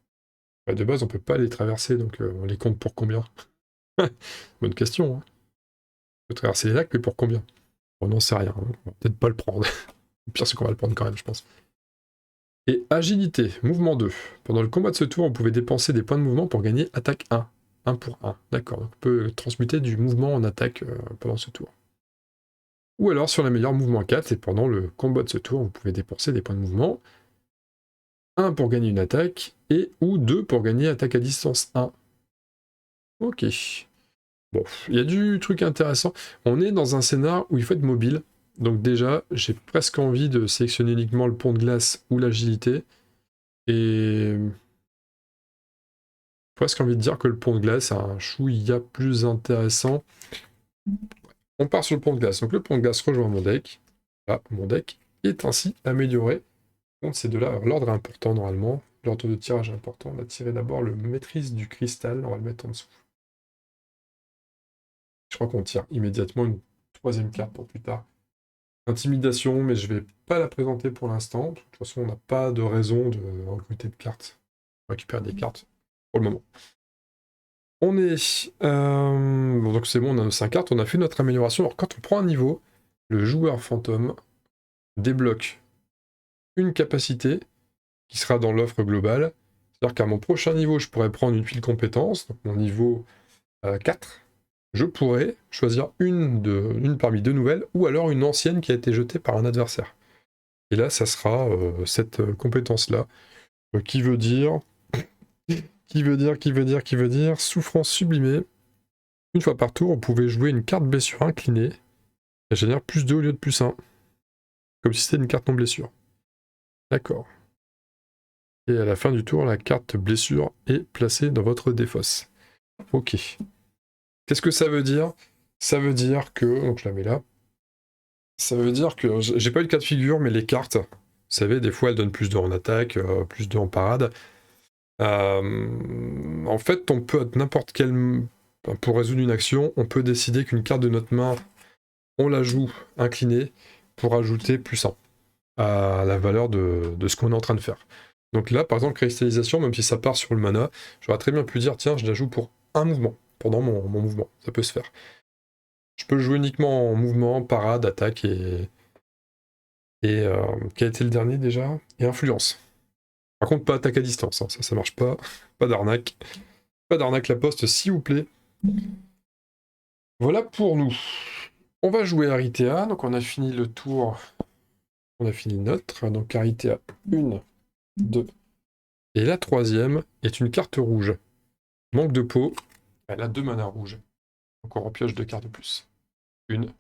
de base, on ne peut pas les traverser, donc on les compte pour combien? Bonne question. Hein. On peut traverser les lacs, mais pour combien? On n'en sait rien. Hein. On va peut-être pas le prendre. Le pire, c'est qu'on va le prendre quand même, je pense. Et agilité, mouvement 2. Pendant le combat de ce tour, on pouvait dépenser des points de mouvement pour gagner attaque 1. 1 pour 1. D'accord, donc on peut transmuter du mouvement en attaque pendant ce tour. Ou alors sur la meilleure mouvement 4, et pendant le combat de ce tour, vous pouvez dépenser des points de mouvement. 1 pour gagner une attaque, et ou 2 pour gagner attaque à distance 1. Ok. Bon, il y a du truc intéressant. On est dans un scénar où il faut être mobile. Donc déjà, j'ai presque envie de sélectionner uniquement le pont de glace ou l'agilité. Et presque envie de dire que le pont de glace a un chouïa plus intéressant. On part sur le pont de glace. Donc le pont de glace rejoint mon deck. Là, mon deck est ainsi amélioré. Donc ces deux-là, l'ordre est important normalement. L'ordre de tirage est important. On va tirer d'abord le maîtrise du cristal. On va le mettre en dessous. Je crois qu'on tire immédiatement une troisième carte pour plus tard. Intimidation, mais je vais pas la présenter pour l'instant. De toute façon, on n'a pas de raison de recruter de cartes. On récupère des cartes pour le moment. On est... Bon, donc c'est bon, on a nos 5 cartes, on a fait notre amélioration. Alors quand on prend un niveau, le joueur fantôme débloque une capacité qui sera dans l'offre globale. C'est-à-dire qu'à mon prochain niveau, je pourrais prendre une pile compétence, donc mon niveau 4. Je pourrais choisir une parmi deux nouvelles, ou alors une ancienne qui a été jetée par un adversaire. Et là, ça sera cette compétence-là, qui veut dire... Qui veut dire souffrance sublimée. Une fois par tour, vous pouvez jouer une carte blessure inclinée. Elle génère plus 2 au lieu de plus 1. Comme si c'était une carte non blessure. D'accord. Et à la fin du tour, la carte blessure est placée dans votre défausse. Ok. Qu'est-ce que ça veut dire? Ça veut dire que... Donc je la mets là. Ça veut dire que... J'ai pas eu le cas de figure, mais les cartes, vous savez, des fois elles donnent plus 2 en attaque, plus 2 en parade. En fait, on peut à n'importe quel... Pour résoudre une action, on peut décider qu'une carte de notre main, on la joue inclinée pour ajouter plus 1 à la valeur de ce qu'on est en train de faire. Donc là, par exemple, cristallisation, même si ça part sur le mana, j'aurais très bien pu dire, tiens, je la joue pour un mouvement, pendant mon mouvement, ça peut se faire. Je peux le jouer uniquement en mouvement, parade, attaque et quel était le dernier déjà? Et influence. Par contre, pas attaque à distance, hein, ça marche pas. Pas d'arnaque. Pas d'arnaque la poste, s'il vous plaît. Voilà pour nous. On va jouer Aritea, donc on a fini le tour. On a fini notre, donc Aritea 1, 2. Et la troisième est une carte rouge. Manque de peau, elle a 2 mana rouges. Donc on repioche 2 cartes de plus. Une.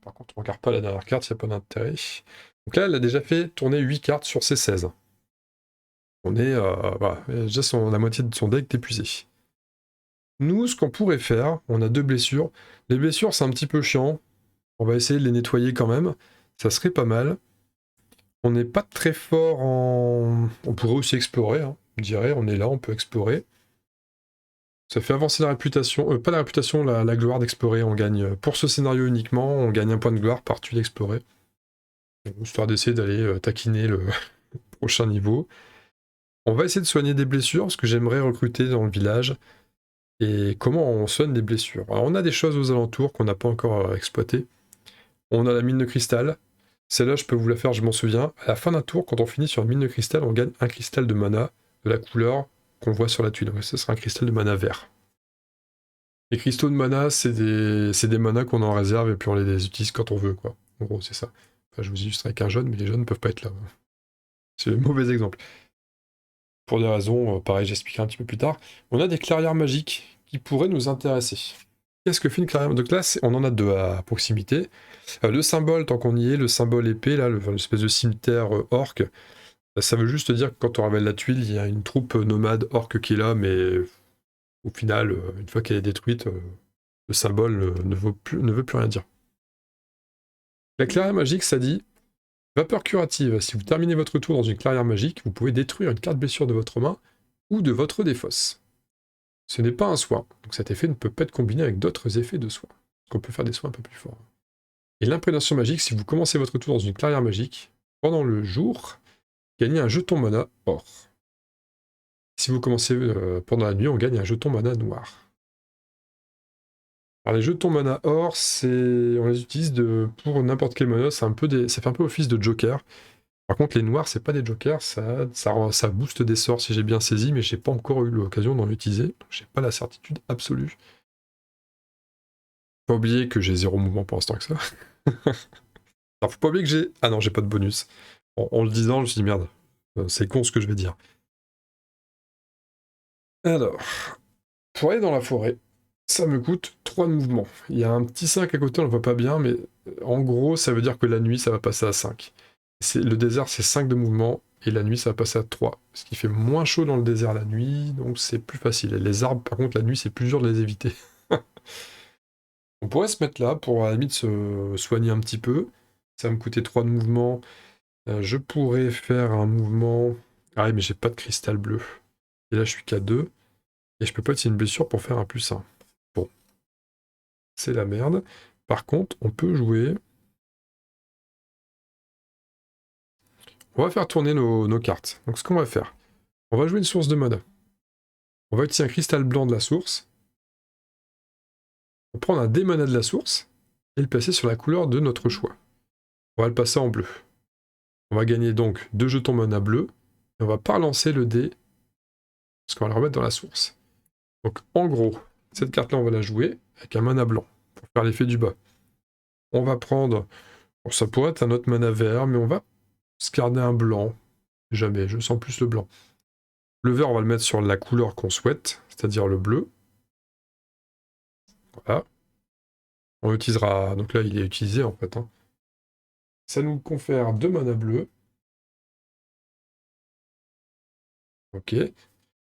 Par contre, on regarde pas la dernière carte, il n'y a pas d'intérêt. Donc là, elle a déjà fait tourner 8 cartes sur ses 16. On est... voilà, déjà la moitié de son deck épuisé. Nous, ce qu'on pourrait faire, on a 2 blessures. Les blessures, c'est un petit peu chiant. On va essayer de les nettoyer quand même. Ça serait pas mal. On n'est pas très fort en... On pourrait aussi explorer, hein. On dirait, on est là, on peut explorer. Ça fait avancer la réputation, pas la réputation, la gloire d'explorer. On gagne, pour ce scénario uniquement, on gagne un point de gloire par tuer d'explorer. Histoire d'essayer d'aller taquiner le prochain niveau. On va essayer de soigner des blessures, parce que j'aimerais recruter dans le village Et comment on soigne des blessures. Alors on a des choses aux alentours qu'on n'a pas encore exploitées. On a la mine de cristal. Celle-là, je peux vous la faire, je m'en souviens. À la fin d'un tour, quand on finit sur une mine de cristal, on gagne un cristal de mana de la couleur qu'on voit sur la tuile. Donc ce sera un cristal de mana vert. Les cristaux de mana, c'est des manas qu'on a en réserve et puis on les utilise quand on veut, quoi. En gros, c'est ça. Enfin, je vous illustre avec un jaune, mais les jaunes ne peuvent pas être là. C'est le mauvais exemple. Pour des raisons, pareil, j'expliquerai un petit peu plus tard. On a des clairières magiques qui pourraient nous intéresser. Qu'est-ce que fait une clairière? Donc là, on en a deux à proximité. Le symbole, tant qu'on y est, le symbole épée, là, l'espèce de cimetière orc, ça veut juste dire que quand on révèle la tuile, il y a une troupe nomade orc qui est là, mais au final, une fois qu'elle est détruite, le symbole ne veut plus rien dire. La clairière magique, ça dit vapeur curative. Si vous terminez votre tour dans une clairière magique, vous pouvez détruire une carte blessure de votre main ou de votre défausse. Ce n'est pas un soin, donc cet effet ne peut pas être combiné avec d'autres effets de soin. On peut faire des soins un peu plus forts. Et l'imprégnation magique, si vous commencez votre tour dans une clairière magique, pendant le jour, gagnez un jeton mana or. Si vous commencez pendant la nuit, on gagne un jeton mana noir. Alors les jetons mana or, on les utilise pour n'importe quel mana, ça fait un peu office de joker. Par contre, les noirs, c'est pas des jokers, ça booste des sorts si j'ai bien saisi, mais j'ai pas encore eu l'occasion d'en utiliser, donc j'ai pas la certitude absolue. Faut pas oublier que j'ai 0 mouvement pour l'instant que ça. Alors faut pas oublier que j'ai... Ah non, j'ai pas de bonus. En le disant, je me suis dit merde, c'est con ce que je vais dire. Alors, pour aller dans la forêt, ça me coûte 3 de mouvement. Il y a un petit 5 à côté, on le voit pas bien, mais en gros, ça veut dire que la nuit, ça va passer à 5. Le désert, c'est 5 de mouvement, et la nuit, ça va passer à 3. Ce qui fait moins chaud dans le désert la nuit, donc c'est plus facile. Et les arbres, par contre, la nuit, c'est plus dur de les éviter. On pourrait se mettre là pour, à la limite, se soigner un petit peu. Ça va me coûter 3 de mouvement. Je pourrais faire un mouvement... Ah oui, mais j'ai pas de cristal bleu. Et là, je suis qu'à 2. Et je peux pas utiliser une blessure pour faire un +1. Bon. C'est la merde. Par contre, on peut jouer... On va faire tourner nos cartes. Donc ce qu'on va faire, on va jouer une source de mana. On va utiliser un cristal blanc de la source. On va prendre un dé mana de la source et le placer sur la couleur de notre choix. On va le passer en bleu. On va gagner donc 2 jetons mana bleus. Et on va pas relancer le dé parce qu'on va le remettre dans la source. Donc en gros, cette carte-là, on va la jouer avec un mana blanc pour faire l'effet du bas. On va prendre... Bon, ça pourrait être un autre mana vert, mais on va se garder un blanc. Jamais, je sens plus le blanc. Le vert, on va le mettre sur la couleur qu'on souhaite, c'est-à-dire le bleu. Voilà. On utilisera... Donc là, il est utilisé, en fait. Hein. Ça nous confère 2 mana bleus. Ok.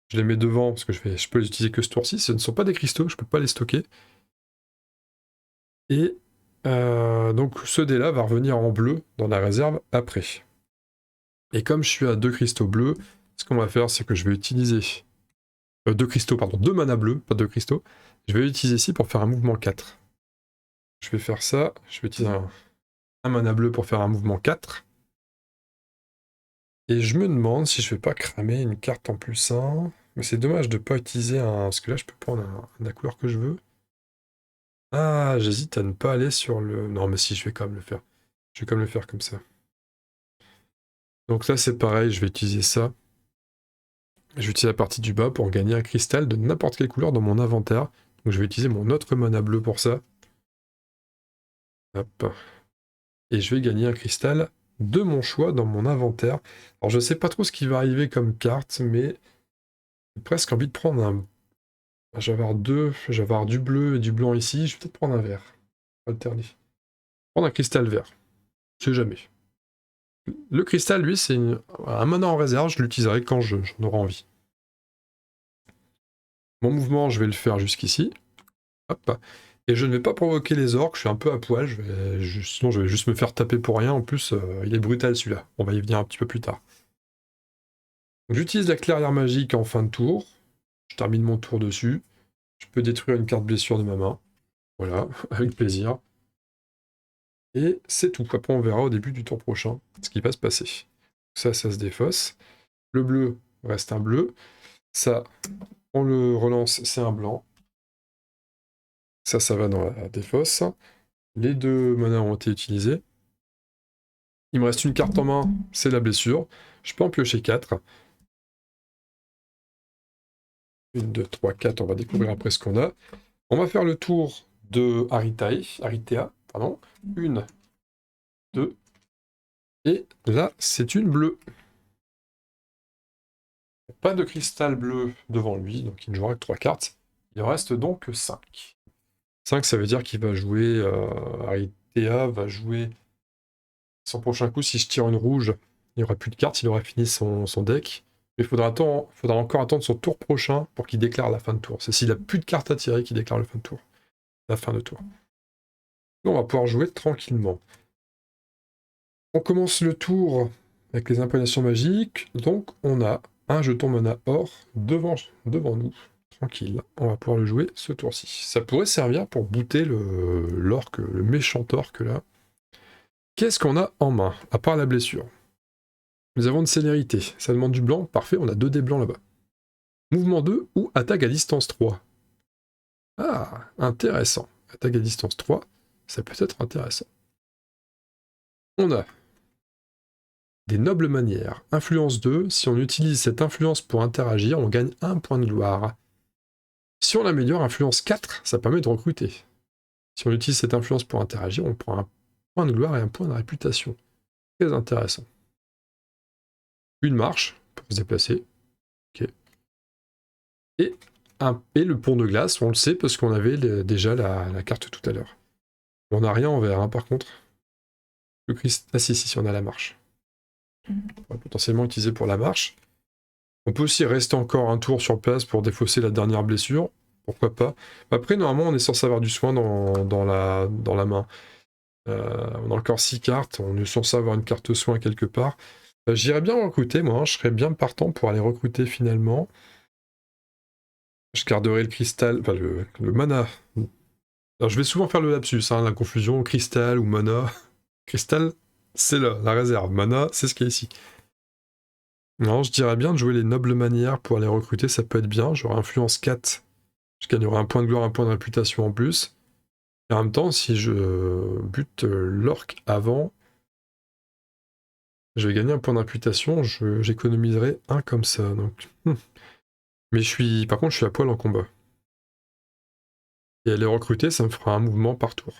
Je les mets devant, parce que je peux les utiliser que ce tour-ci. Ce ne sont pas des cristaux, je ne peux pas les stocker. Et donc ce dé-là va revenir en bleu dans la réserve après. Et comme je suis à 2 cristaux bleus, ce qu'on va faire, c'est que je vais utiliser... 2 cristaux, pardon, 2 mana bleus, pas 2 cristaux. Je vais l'utiliser ici pour faire un mouvement 4. Je vais faire ça, je vais utiliser un mana bleu pour faire un mouvement 4. Et je me demande si je vais pas cramer une carte en +1. Mais c'est dommage de pas utiliser un... Parce que là, je peux prendre la couleur que je veux. Ah, j'hésite à ne pas aller sur le... Non, mais si, je vais quand même le faire. Je vais quand même le faire comme ça. Donc là, c'est pareil, je vais utiliser ça. Je vais utiliser la partie du bas pour gagner un cristal de n'importe quelle couleur dans mon inventaire. Donc je vais utiliser mon autre mana bleu pour ça. Hop. Et je vais gagner un cristal de mon choix dans mon inventaire. Alors je sais pas trop ce qui va arriver comme carte, mais j'ai presque envie de prendre un... Je vais avoir du bleu et du blanc ici, je vais peut-être prendre un vert. Alterner. Prendre un cristal vert. Je sais jamais. Le cristal, lui, c'est un mana en réserve, je l'utiliserai quand j'en aurai envie. Mon mouvement, je vais le faire jusqu'ici. Hop. Et je ne vais pas provoquer les orques, je suis un peu à poil, sinon je vais juste me faire taper pour rien. En plus, il est brutal celui-là. On va y venir un petit peu plus tard. J'utilise la clairière magique en fin de tour. Je termine mon tour dessus. Je peux détruire une carte blessure de ma main. Voilà, avec plaisir. Et c'est tout. Après, on verra au début du tour prochain ce qui va se passer. Ça se défausse. Le bleu reste un bleu. Ça, on le relance, c'est un blanc. Ça va dans la défausse. Les 2 manas ont été utilisés. Il me reste une carte en main, c'est la blessure. Je peux en piocher 4. 1, 2, 3, 4, on va découvrir après ce qu'on a. On va faire le tour de Aritea, pardon. 1, 2, et là, c'est une bleue. Pas de cristal bleu devant lui, donc il ne jouera que 3 cartes. Il en reste donc 5. 5, ça veut dire qu'il va jouer... Aritea va jouer son prochain coup. Si je tire une rouge, il n'y aura plus de cartes, il aura fini son deck. Mais il faudra encore attendre son tour prochain pour qu'il déclare la fin de tour. C'est s'il n'a plus de cartes à tirer qu'il déclare la fin de tour. On va pouvoir jouer tranquillement. On commence le tour avec les imprénations magiques. Donc on a un jeton mana or devant nous. Tranquille. On va pouvoir le jouer ce tour-ci. Ça pourrait servir pour booter l'orque, le méchant orque là. Qu'est-ce qu'on a en main, à part la blessure? Nous avons une célérité. Ça demande du blanc. Parfait, on a 2 dés blancs là-bas. Mouvement 2 ou attaque à distance 3. Ah, intéressant. Attaque à distance 3, ça peut être intéressant. On a des nobles manières. Influence 2, si on utilise cette influence pour interagir, on gagne 1 point de gloire. Si on améliore influence 4, ça permet de recruter. Si on utilise cette influence pour interagir, on prend 1 point de gloire et 1 point de réputation. Très intéressant. Une marche pour se déplacer. Ok. Et le pont de glace, on le sait parce qu'on avait déjà la carte tout à l'heure. On n'a rien en vert, hein, par contre. Ah si, on a la marche. On va potentiellement utiliser pour la marche. On peut aussi rester encore un tour sur place pour défausser la dernière blessure. Pourquoi pas. Après, normalement, on est censé avoir du soin dans la main. On a encore 6 cartes. On est censé avoir une carte soin quelque part. J'irais bien recruter, moi. Hein. Je serais bien partant pour aller recruter finalement. Je garderai le cristal, enfin le mana. Alors, je vais souvent faire le lapsus, hein, la confusion cristal ou mana. Cristal, c'est là, la réserve. Mana, c'est ce qu'il y a ici. Non, je dirais bien de jouer les nobles manières pour aller recruter, ça peut être bien. J'aurai influence 4. Je gagnerai 1 point de gloire, 1 point de réputation en plus. Et en même temps, si je bute l'orque avant, je vais gagner 1 point de réputation, j'économiserai 1 comme ça. Donc. Mais par contre, je suis à poil en combat. Et aller recruter, ça me fera un mouvement par tour.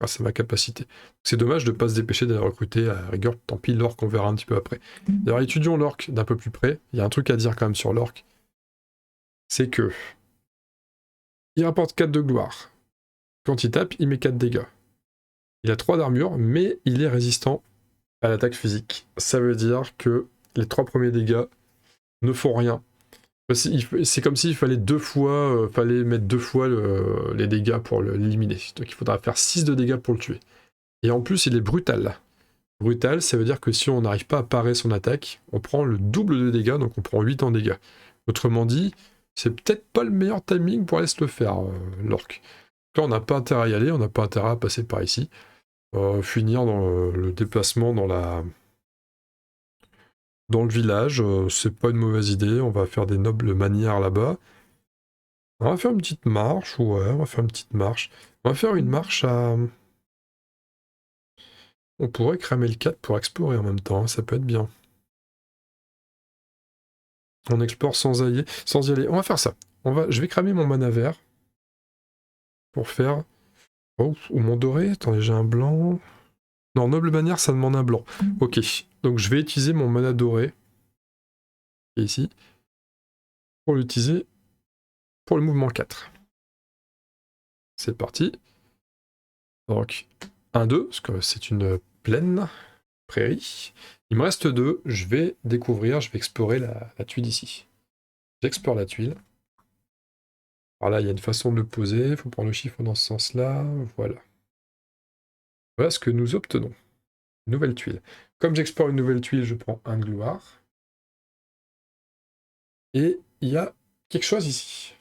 C'est ma capacité. C'est dommage de ne pas se dépêcher d'aller recruter, à la rigueur, tant pis, l'orque, on verra un petit peu après. D'ailleurs, étudions l'orque d'un peu plus près. Il y a un truc à dire quand même sur l'orque. C'est que il rapporte 4 de gloire. Quand il tape, il met 4 dégâts. Il a 3 d'armure, mais il est résistant à l'attaque physique. Ça veut dire que les 3 premiers dégâts ne font rien. C'est comme s'il fallait mettre 2 fois les dégâts pour l'éliminer. Donc il faudra faire 6 de dégâts pour le tuer. Et en plus, il est brutal. Brutal, ça veut dire que si on n'arrive pas à parer son attaque, on prend le double de dégâts, donc on prend 8 en dégâts. Autrement dit, c'est peut-être pas le meilleur timing pour aller se le faire, l'orque. Là, on n'a pas intérêt à y aller, on n'a pas intérêt à passer par ici. Finir dans le déplacement dans le village, c'est pas une mauvaise idée, on va faire des nobles manières là-bas. On va faire une petite marche, ouais, on va faire une petite marche. On va faire une marche à... On pourrait cramer le 4 pour explorer en même temps, ça peut être bien. On explore sans y aller. On va faire ça. Je vais cramer mon mana vert pour faire... Oh, ou mon doré. Attendez, j'ai un blanc. Non, noble manière, ça demande un blanc. Ok, donc je vais utiliser mon mana doré, qui est ici, pour l'utiliser pour le mouvement 4. C'est parti. Donc, 1, 2, parce que c'est une plaine, prairie. Il me reste 2, je vais explorer la tuile ici. J'explore la tuile. Alors là, il y a une façon de le poser, il faut prendre le chiffre dans ce sens-là, voilà. Voilà ce que nous obtenons. Nouvelle tuile. Comme j'explore une nouvelle tuile, je prends 1 de gloire. Et il y a quelque chose ici.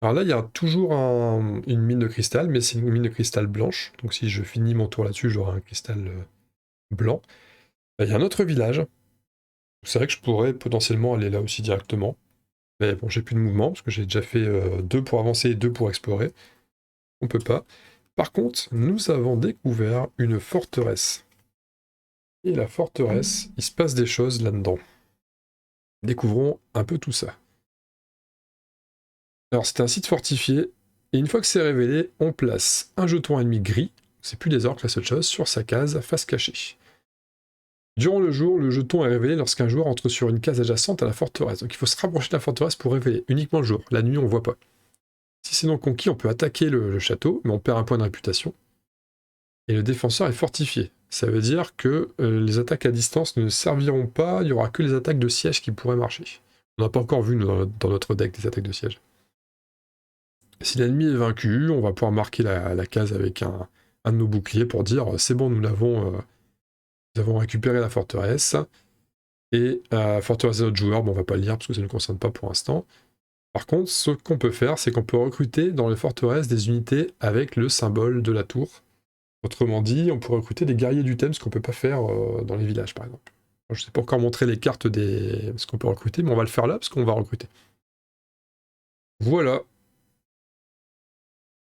Alors là, il y a toujours une mine de cristal, mais c'est une mine de cristal blanche. Donc si je finis mon tour là-dessus, j'aurai un cristal blanc. Il y a un autre village. C'est vrai que je pourrais potentiellement aller là aussi directement. Mais bon, j'ai plus de mouvement, parce que j'ai déjà fait 2 pour avancer et 2 pour explorer. On peut pas. Par contre, nous avons découvert une forteresse. Et la forteresse, il se passe des choses là-dedans. Découvrons un peu tout ça. Alors, c'est un site fortifié, et une fois que c'est révélé, on place un jeton ennemi gris, c'est plus des orques la seule chose, sur sa case face cachée. Durant le jour, le jeton est révélé lorsqu'un joueur entre sur une case adjacente à la forteresse. Donc il faut se rapprocher de la forteresse pour révéler, uniquement le jour. La nuit, on ne voit pas. Si c'est non conquis, on peut attaquer le château, mais on perd un point de réputation. Et le défenseur est fortifié. Ça veut dire que les attaques à distance ne serviront pas, il n'y aura que les attaques de siège qui pourraient marcher. On n'a pas encore vu dans notre deck des attaques de siège. Si l'ennemi est vaincu, on va pouvoir marquer la case avec un de nos boucliers pour dire c'est bon, nous avons récupéré la forteresse. Et forteresse de notre joueur, bon, on va pas le lire parce que ça ne nous concerne pas pour l'instant. Par contre, ce qu'on peut faire, c'est qu'on peut recruter dans les forteresses des unités avec le symbole de la tour. Autrement dit, on peut recruter des guerriers du thème, ce qu'on peut pas faire dans les villages, par exemple. Je ne sais pas encore montrer les cartes des ce qu'on peut recruter, mais on va le faire là parce qu'on va recruter. Voilà.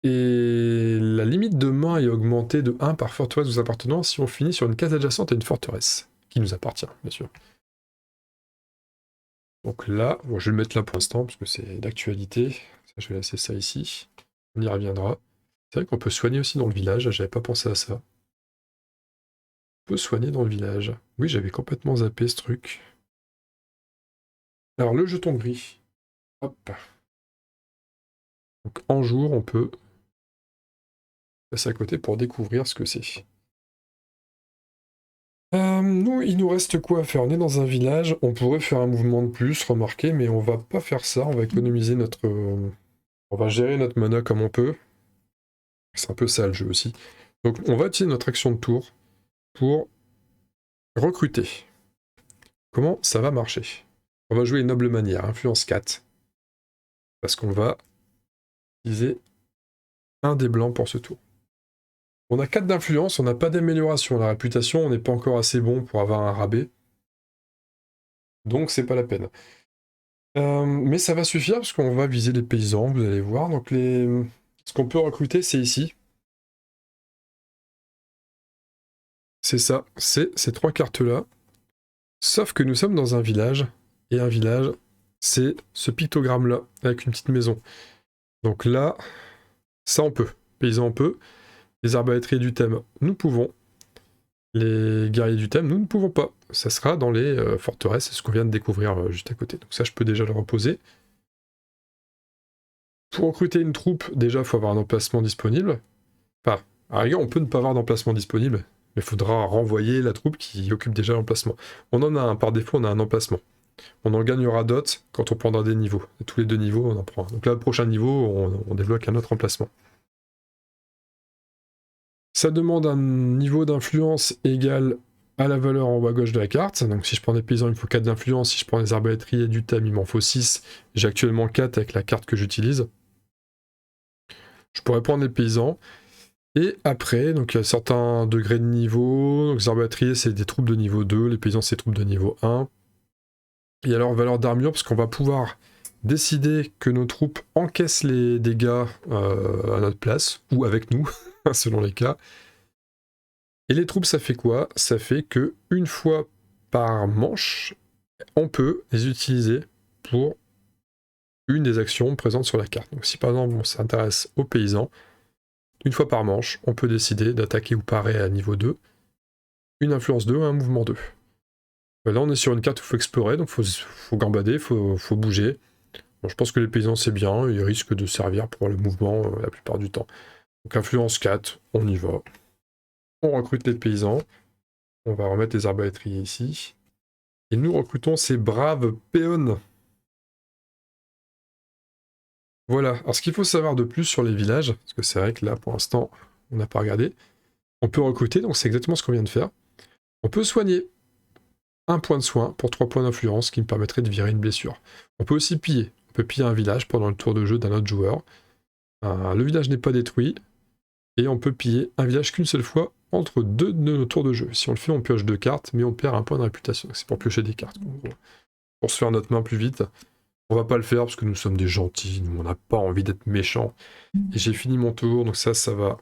Et la limite de main est augmentée de 1 par forteresse vous appartenant si on finit sur une case adjacente à une forteresse, qui nous appartient, bien sûr. Donc là, bon, je vais le mettre là pour l'instant, parce que c'est d'actualité. Je vais laisser ça ici. On y reviendra. C'est vrai qu'on peut soigner aussi dans le village, j'avais pas pensé à ça. On peut soigner dans le village. Oui, j'avais complètement zappé ce truc. Alors, le jeton gris. Hop. Donc, en jour, on peut passer à côté pour découvrir ce que c'est. Nous, il nous reste quoi à faire? On est dans un village, on pourrait faire un mouvement de plus, remarquez, mais on va pas faire ça, on va économiser notre... on va gérer notre mana comme on peut. C'est un peu ça le jeu aussi. Donc on va utiliser notre action de tour pour recruter. Comment ça va marcher? On va jouer une noble manière, influence 4. Parce qu'on va utiliser un des blancs pour ce tour. On a 4 d'influence, on n'a pas d'amélioration. La réputation, on n'est pas encore assez bon pour avoir un rabais. Donc c'est pas la peine. Mais ça va suffire parce qu'on va viser les paysans, vous allez voir. Donc ce qu'on peut recruter, c'est ici. C'est ça, c'est ces 3 cartes-là. Sauf que nous sommes dans un village, et un village, c'est ce pictogramme-là, avec une petite maison. Donc là, ça on peut. Paysans on peut. Les arbalétriers du thème, nous pouvons. Les guerriers du thème, nous ne pouvons pas. Ça sera dans les forteresses, c'est ce qu'on vient de découvrir juste à côté. Donc ça, je peux déjà le reposer. Pour recruter une troupe, déjà, il faut avoir un emplacement disponible. Enfin, à la rigueur, on peut ne pas avoir d'emplacement disponible, mais il faudra renvoyer la troupe qui occupe déjà l'emplacement. On en a un, par défaut, on a un emplacement. On en gagnera d'autres quand on prendra des niveaux. Et tous les 2 niveaux, on en prend un. Donc là, le prochain niveau, on débloque un autre emplacement. Ça demande un niveau d'influence égal à la valeur en haut à gauche de la carte. Donc si je prends des paysans, il me faut 4 d'influence. Si je prends des arbalétriers du thème, il m'en faut 6. J'ai actuellement 4 avec la carte que j'utilise. Je pourrais prendre les paysans. Et après, donc il y a certains degrés de niveau. Donc les arbalétriers, c'est des troupes de niveau 2. Les paysans, c'est des troupes de niveau 1. Il y a leur valeur d'armure, parce qu'on va pouvoir décider que nos troupes encaissent les dégâts à notre place, ou avec nous, selon les cas. Et les troupes, ça fait quoi? Ça fait que une fois par manche, on peut les utiliser pour une des actions présentes sur la carte. Donc si par exemple on s'intéresse aux paysans, une fois par manche, on peut décider d'attaquer ou parer à niveau 2, une influence 2 et un mouvement 2. Là on est sur une carte où il faut explorer, donc il faut gambader, il faut bouger. Bon, je pense que les paysans c'est bien, ils risquent de servir pour le mouvement la plupart du temps. Donc influence 4, on y va. On recrute les paysans. On va remettre les arbalétriers ici. Et nous recrutons ces braves péons. Voilà. Alors ce qu'il faut savoir de plus sur les villages, parce que c'est vrai que là pour l'instant on n'a pas regardé, on peut recruter, donc c'est exactement ce qu'on vient de faire. On peut soigner 1 point de soin pour 3 points d'influence qui me permettrait de virer une blessure. On peut aussi piller. On peut piller un village pendant le tour de jeu d'un autre joueur. Le village n'est pas détruit. Et on peut piller un village qu'une seule fois entre 2 de nos tours de jeu. Si on le fait, on pioche 2 cartes, mais on perd 1 point de réputation. C'est pour piocher des cartes, en gros. Pour se faire notre main plus vite. On va pas le faire parce que nous sommes des gentils, nous on n'a pas envie d'être méchants. Et j'ai fini mon tour, donc ça va.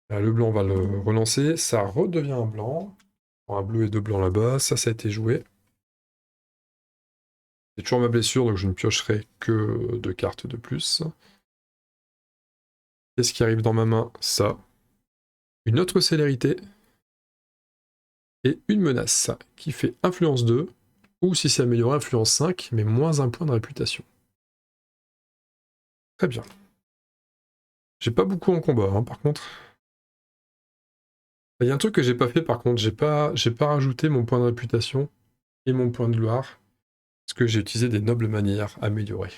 Le blanc, on va le relancer. Ça redevient un blanc. Un bleu et 2 blancs là-bas. Ça a été joué. C'est toujours ma blessure, donc je ne piocherai que 2 cartes de plus. Qu'est-ce qui arrive dans ma main? Ça. Une autre célérité. Et une menace qui fait influence 2. Ou si c'est amélioré, influence 5, mais moins un point de réputation. Très bien. J'ai pas beaucoup en combat, hein, par contre. Il y a un truc que j'ai pas fait, par contre. J'ai pas rajouté mon point de réputation et mon point de gloire. Parce que j'ai utilisé des nobles manières améliorées.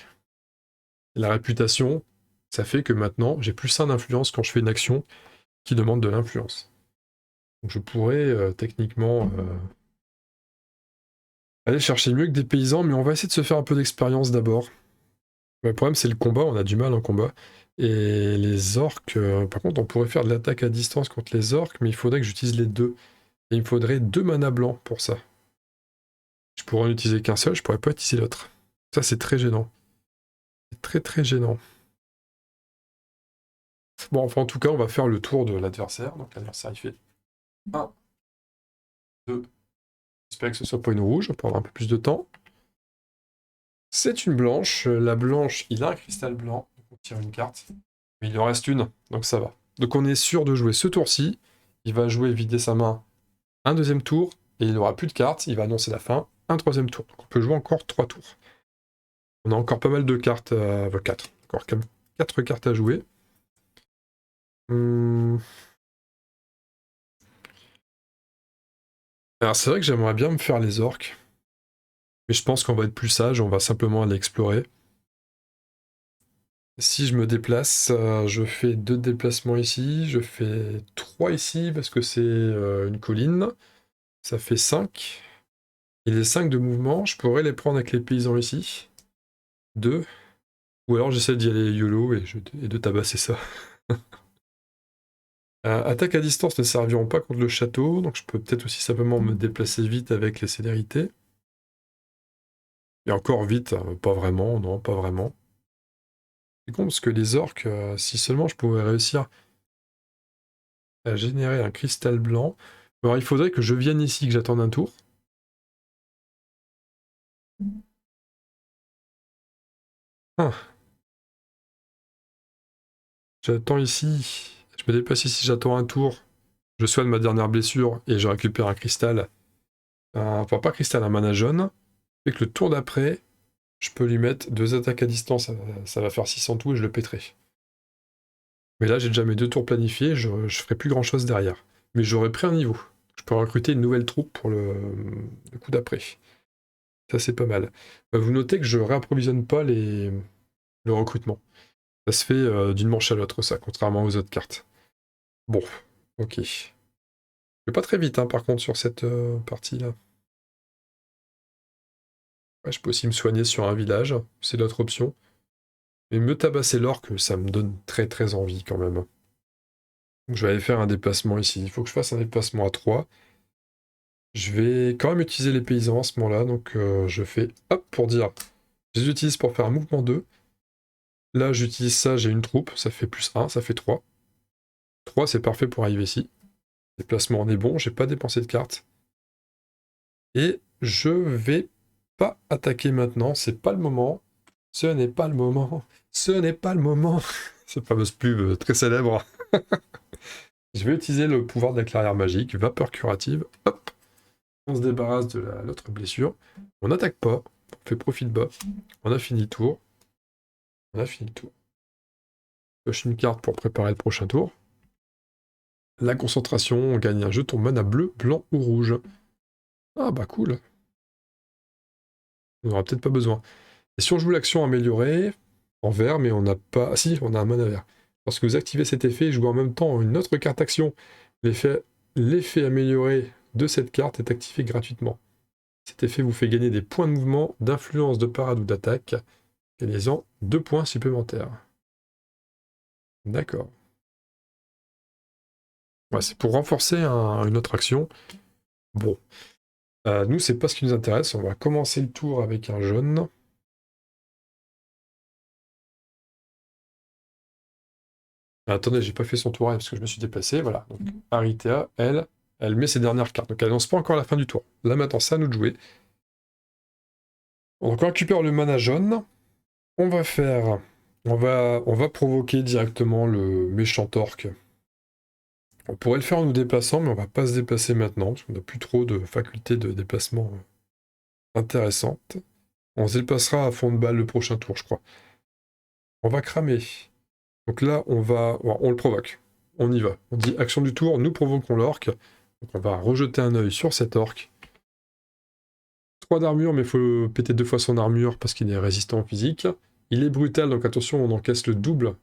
Et la réputation, ça fait que maintenant, j'ai plus 1 d'influence quand je fais une action qui demande de l'influence. Donc je pourrais techniquement aller chercher mieux que des paysans, mais on va essayer de se faire un peu d'expérience d'abord. Le problème, c'est le combat, on a du mal en combat. Et les orques, par contre, on pourrait faire de l'attaque à distance contre les orques, mais il faudrait que j'utilise les deux. Et il me faudrait 2 mana blancs pour ça. Je pourrais en utiliser qu'un seul, je pourrais pas utiliser l'autre. Ça, c'est très gênant. C'est très très gênant. Bon, enfin, en tout cas, on va faire le tour de l'adversaire. Donc l'adversaire, il fait 1, 2. J'espère que ce soit pas une rouge, on peut avoir un peu plus de temps. C'est une blanche. La blanche, il a un cristal blanc. Donc on tire une carte. Mais il en reste une, donc ça va. Donc on est sûr de jouer ce tour-ci. Il va jouer vider sa main un deuxième tour. Et il n'aura plus de cartes. Il va annoncer la fin. Un troisième tour. Donc on peut jouer encore 3 tours. On a encore pas mal de cartes. 4. Encore 4 cartes à jouer. Alors c'est vrai que j'aimerais bien me faire les orques. Mais je pense qu'on va être plus sage, on va simplement aller explorer. Si je me déplace, je fais 2 déplacements ici, je fais 3 ici parce que c'est une colline. Ça fait 5. Et les 5 de mouvement, je pourrais les prendre avec les paysans ici. 2. Ou alors j'essaie d'y aller YOLO et de tabasser ça. Attaque à distance ne serviront pas contre le château, donc je peux peut-être aussi simplement me déplacer vite avec les célérités. Et encore vite, pas vraiment, non, pas vraiment. C'est con parce que les orques, si seulement je pouvais réussir à générer un cristal blanc. Alors il faudrait que je vienne ici, que j'attende un tour. Ah. J'attends ici. Je me déplace ici, j'attends un tour. Je soigne ma dernière blessure et je récupère un cristal. Enfin, pas cristal, un mana jaune. Et que le tour d'après, je peux lui mettre 2 attaques à distance. Ça va faire 600 tout et je le péterai. Mais là, j'ai déjà mes 2 tours planifiés, je ferai plus grand chose derrière. Mais j'aurais pris un niveau. Je peux recruter une nouvelle troupe pour le coup d'après. Ça, c'est pas mal. Vous notez que je réapprovisionne pas le recrutement. Ça se fait d'une manche à l'autre, ça, contrairement aux autres cartes. Bon, ok. Je vais pas très vite, hein, par contre, sur cette partie-là. Ouais, je peux aussi me soigner sur un village, c'est l'autre option. Mais me tabasser l'orque, ça me donne très très envie quand même. Donc, je vais aller faire un déplacement ici. Il faut que je fasse un déplacement à 3. Je vais quand même utiliser les paysans à ce moment-là, donc je fais hop pour dire. Je les utilise pour faire un mouvement 2. Là, j'utilise ça, j'ai une troupe, ça fait plus 1, ça fait 3. 3, c'est parfait pour arriver ici. Déplacement on est bon, j'ai pas dépensé de cartes. Et je vais pas attaquer maintenant, c'est pas le moment. Ce n'est pas le moment. Ce n'est pas le moment. Cette fameuse pub très célèbre. Je vais utiliser le pouvoir de la clairière magique, vapeur curative. Hop. On se débarrasse de l'autre blessure. On n'attaque pas. On fait profil bas. On a fini le tour. On a fini le tour. Je coche une carte pour préparer le prochain tour. La concentration, on gagne un jeton mana bleu, blanc ou rouge. Ah bah cool. On n'aura peut-être pas besoin. Et si on joue l'action améliorée, en vert, mais on n'a pas... Ah si, on a un mana vert. Lorsque vous activez cet effet, jouez en même temps une autre carte action. L'effet amélioré de cette carte est activé gratuitement. Cet effet vous fait gagner des points de mouvement, d'influence, de parade ou d'attaque. Gagnez-en 2 points supplémentaires. D'accord. Ouais, c'est pour renforcer une autre action. Bon. Nous, c'est pas ce qui nous intéresse. On va commencer le tour avec un jaune. Attendez, j'ai pas fait son tour parce que je me suis déplacé. Voilà. Donc, Aritea, elle met ses dernières cartes. Donc, elle lance pas encore la fin du tour. Là, maintenant, c'est à nous de jouer. Donc, on récupère le mana jaune. On va faire... On va provoquer directement le méchant orc. On pourrait le faire en nous déplaçant, mais on va pas se déplacer maintenant, parce qu'on n'a plus trop de facultés de déplacement intéressantes. On se déplacera à fond de balle le prochain tour, je crois. On va cramer. Donc là, on le provoque. On y va. On dit action du tour, nous provoquons l'orc. Donc on va rejeter un œil sur cet orc. 3 d'armure, mais il faut péter 2 fois son armure parce qu'il est résistant en physique. Il est brutal, donc attention, on encaisse le double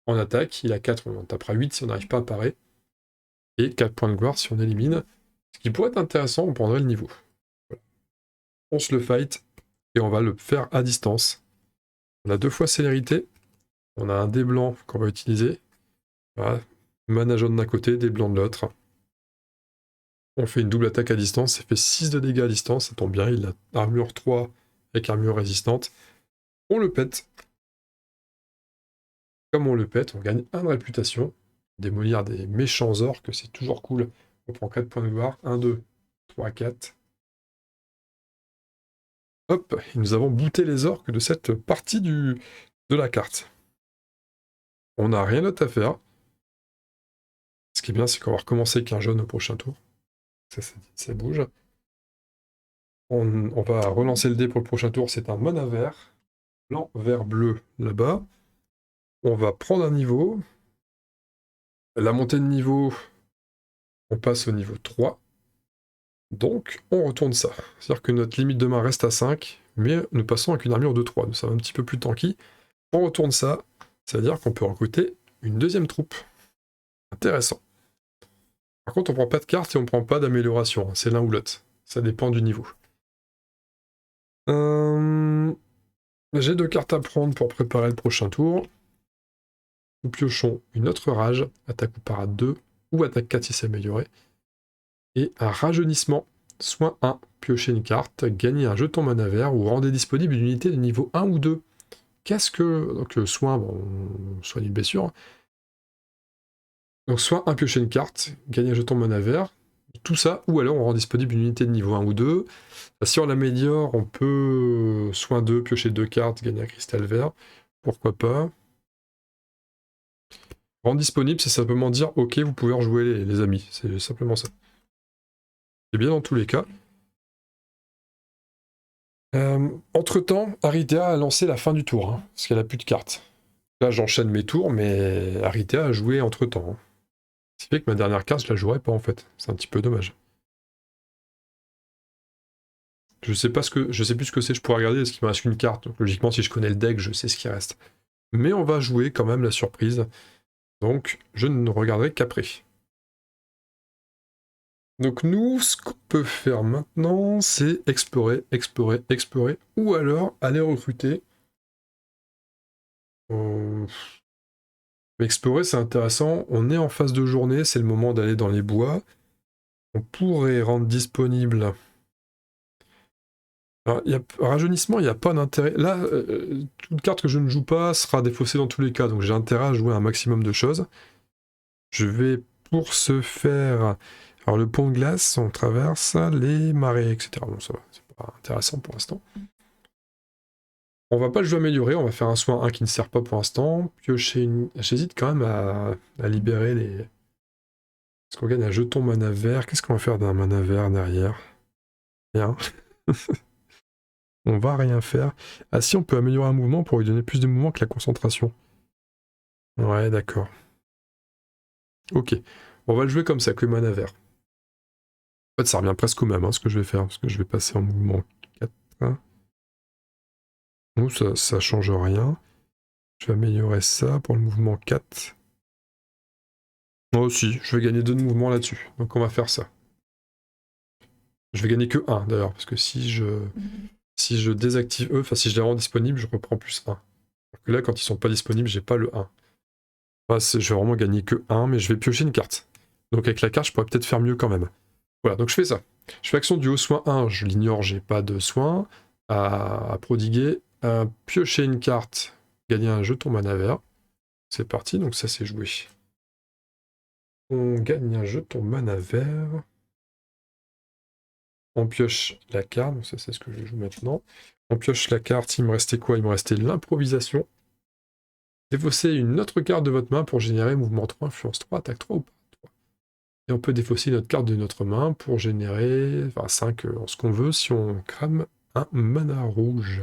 en attaque. Il a 4, on en tapera 8 si on n'arrive pas à parer. Et 4 points de gloire si on élimine. Ce qui pourrait être intéressant, on prendrait le niveau. Voilà. On se le fight et on va le faire à distance. On a 2 fois célérité. On a un dé blanc qu'on va utiliser. Voilà. Mana jaune d'un côté, dé blanc de l'autre. On fait une double attaque à distance, ça fait 6 de dégâts à distance, ça tombe bien, il a armure 3 avec armure résistante. On le pète. Comme on le pète, on gagne 1 de réputation. Démolir des méchants orques, c'est toujours cool. On prend 4 points de gloire. 1, 2, 3, 4. Hop, et nous avons booté les orques de cette partie de la carte. On n'a rien d'autre à faire. Ce qui est bien, c'est qu'on va recommencer avec un jaune au prochain tour. Ça bouge. On va relancer le dé pour le prochain tour, c'est un mana vert. Blanc, vert, bleu là-bas. On va prendre un niveau. La montée de niveau, on passe au niveau 3. Donc, on retourne ça. C'est-à-dire que notre limite de main reste à 5, mais nous passons avec une armure de 3. Donc ça va un petit peu plus tanky. On retourne ça. C'est-à-dire qu'on peut recruter une deuxième troupe. Intéressant. Par contre, on prend pas de carte et on prend pas d'amélioration. C'est l'un ou l'autre. Ça dépend du niveau. J'ai 2 cartes à prendre pour préparer le prochain tour. Nous piochons une autre rage, attaque ou parade 2, ou attaque 4 si c'est amélioré. Et un rajeunissement, soin 1, piochez une carte, gagnez un jeton mana vert ou rendez disponible une unité de niveau 1 ou 2. Qu'est-ce que... Donc soin, bon, on soigne une blessure. Donc soin 1, piocher une carte, gagnez un jeton mana vert, tout ça, ou alors on rend disponible une unité de niveau 1 ou 2. Si on l'améliore, on peut soin 2, piocher 2 cartes, gagner un cristal vert. Pourquoi pas. Rendre disponible, c'est simplement dire « Ok, vous pouvez rejouer les amis ». C'est simplement ça. C'est bien dans tous les cas. Entre-temps, Aritea a lancé la fin du tour, hein, parce qu'elle a plus de cartes. Là, j'enchaîne mes tours, mais Aritea a joué entre-temps. Hein. Ce qui fait que ma dernière carte, je la jouerai pas, en fait. C'est un petit peu dommage. Je sais plus ce que c'est, je pourrais regarder, est-ce qu'il me reste une carte. Donc, logiquement, si je connais le deck, je sais ce qui reste. Mais on va jouer quand même la surprise. Donc, je ne regarderai qu'après. Donc nous, ce qu'on peut faire maintenant, c'est explorer, explorer, explorer, ou alors aller recruter. Explorer, c'est intéressant. On est en phase de journée, c'est le moment d'aller dans les bois. On pourrait rendre disponible... Alors, rajeunissement, il n'y a pas d'intérêt. Là, toute carte que je ne joue pas sera défaussée dans tous les cas, donc j'ai intérêt à jouer un maximum de choses. Je vais, pour ce faire... Alors le pont de glace, on traverse les marais, etc. Bon, ça va, c'est pas intéressant pour l'instant. On va pas le jeu améliorer, on va faire un soin 1 qui ne sert pas pour l'instant. Piocher une... J'hésite quand même à libérer les... Est-ce qu'on gagne un jeton mana vert? Qu'est-ce qu'on va faire d'un mana vert derrière? Rien. On va rien faire. Ah si, on peut améliorer un mouvement pour lui donner plus de mouvement que la concentration. Ouais, d'accord. Ok. On va le jouer comme ça, que mana vert. En fait, ça revient presque au même, hein, ce que je vais faire, parce que je vais passer en mouvement 4. Donc ça change rien. Je vais améliorer ça pour le mouvement 4. Moi aussi, je vais gagner 2 de mouvement là-dessus. Donc on va faire ça. Je vais gagner que 1 d'ailleurs, parce que si je désactive eux, enfin si je les rends disponibles, je reprends plus 1. Alors que là, quand ils sont pas disponibles, j'ai pas le 1. Enfin, je vais vraiment gagner que 1, mais je vais piocher une carte. Donc avec la carte, je pourrais peut-être faire mieux quand même. Voilà, donc je fais ça. Je fais action du haut soin 1, je l'ignore, j'ai pas de soin à prodiguer. Piocher une carte, gagner un jeton mana vert. C'est parti, donc ça c'est joué. On gagne un jeton mana vert. On pioche la carte, donc ça c'est ce que je joue maintenant. On pioche la carte, il me restait quoi? Il me restait l'improvisation. Défausser une autre carte de votre main pour générer mouvement 3, influence 3, attaque 3 ou pas 3. Et on peut défausser notre carte de notre main pour générer 5 en ce qu'on veut si on crame un mana rouge.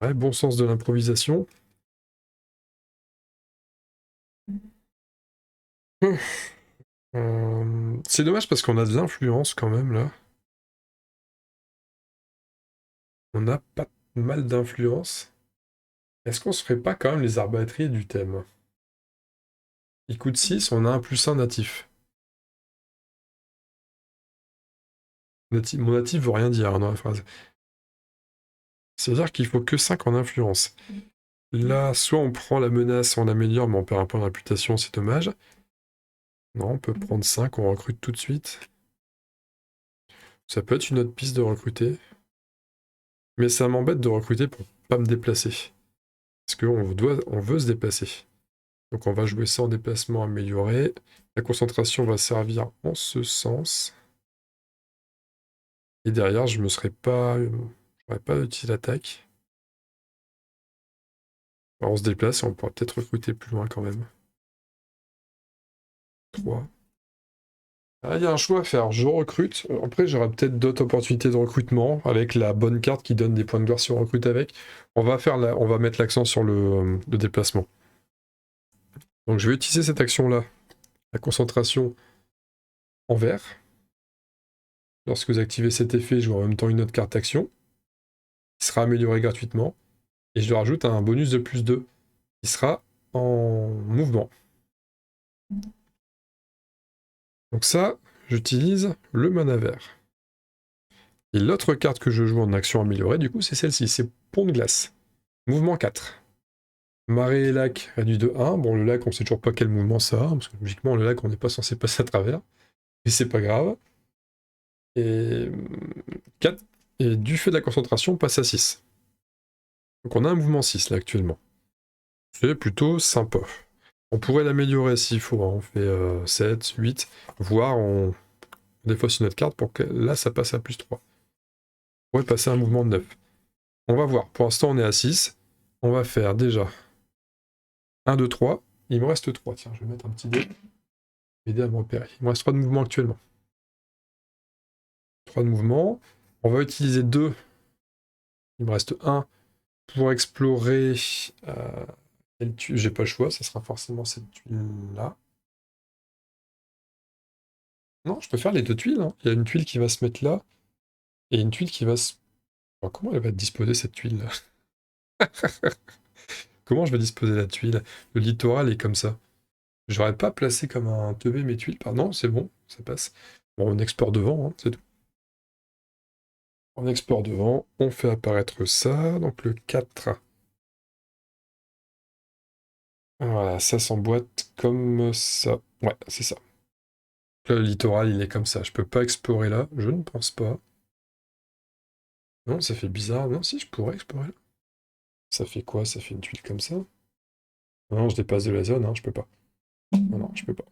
Ouais, bon sens de l'improvisation. C'est dommage parce qu'on a de l'influence quand même là. On a pas mal d'influence. Est-ce qu'on se ferait pas quand même les arbalétriers du thème? Il coûte 6, on a un +1 natif. Mon natif veut rien dire dans la phrase. C'est-à-dire qu'il faut que 5 en influence. Là, soit on prend la menace, on l'améliore, mais on perd un point de réputation, c'est dommage. Non, on peut prendre 5, on recrute tout de suite. Ça peut être une autre piste de recruter. Mais ça m'embête de recruter pour pas me déplacer. Parce on veut se déplacer. Donc on va jouer ça en déplacement amélioré. La concentration va servir en ce sens. Et derrière, je n'aurais pas utilisé l'attaque. Alors on se déplace et on pourra peut-être recruter plus loin quand même. 3. Ah, il y a un choix à faire. Je recrute. Après, j'aurai peut-être d'autres opportunités de recrutement avec la bonne carte qui donne des points de gloire si on recrute avec. On va mettre l'accent sur le déplacement. Donc je vais utiliser cette action-là. La concentration en vert. Lorsque vous activez cet effet, je joue en même temps une autre carte action, qui sera améliorée gratuitement. Et je rajoute un bonus de +2, qui sera en mouvement. Donc ça, j'utilise le mana vert. Et l'autre carte que je joue en action améliorée, du coup, c'est celle-ci, c'est Pont de glace. Mouvement 4. Marée et lac réduit de 1. Bon, le lac, on sait toujours pas quel mouvement ça a, parce que logiquement, le lac, on n'est pas censé passer à travers. Mais c'est pas grave. Et 4. Et du fait de la concentration, on passe à 6. Donc on a un mouvement 6 là actuellement. C'est plutôt sympa. On pourrait l'améliorer s'il faut, hein. On fait 7, 8, voire on défausse une autre carte pour que là ça passe à +3. On pourrait passer à un mouvement de 9. On va voir, pour l'instant on est à 6. On va faire déjà 1, 2, 3. Il me reste 3, tiens, je vais mettre un petit dé. Aider à me repérer. Il me reste 3 de mouvements actuellement. 3 de mouvements. On va utiliser 2. Il me reste 1 pour explorer. J'ai pas le choix, ça sera forcément cette tuile-là. Non, je peux faire les 2 tuiles, hein. Il y a une tuile qui va se mettre là, et une tuile qui va se... Alors, comment elle va être disposée, cette tuile-là? Comment je vais disposer la tuile? Le littoral est comme ça. J'aurais pas placé comme un teubé mes tuiles, pardon, c'est bon, ça passe. Bon, on exporte devant, hein, c'est tout. On exporte devant, on fait apparaître ça, donc le 4. Voilà, ça s'emboîte comme ça. Ouais, c'est ça. Là, le littoral, il est comme ça. Je peux pas explorer là, je ne pense pas. Non, ça fait bizarre. Non, si, je pourrais explorer là. Ça fait quoi? Ça fait une tuile comme ça? Non, je dépasse de la zone, hein, je peux pas. Non, non, je peux pas.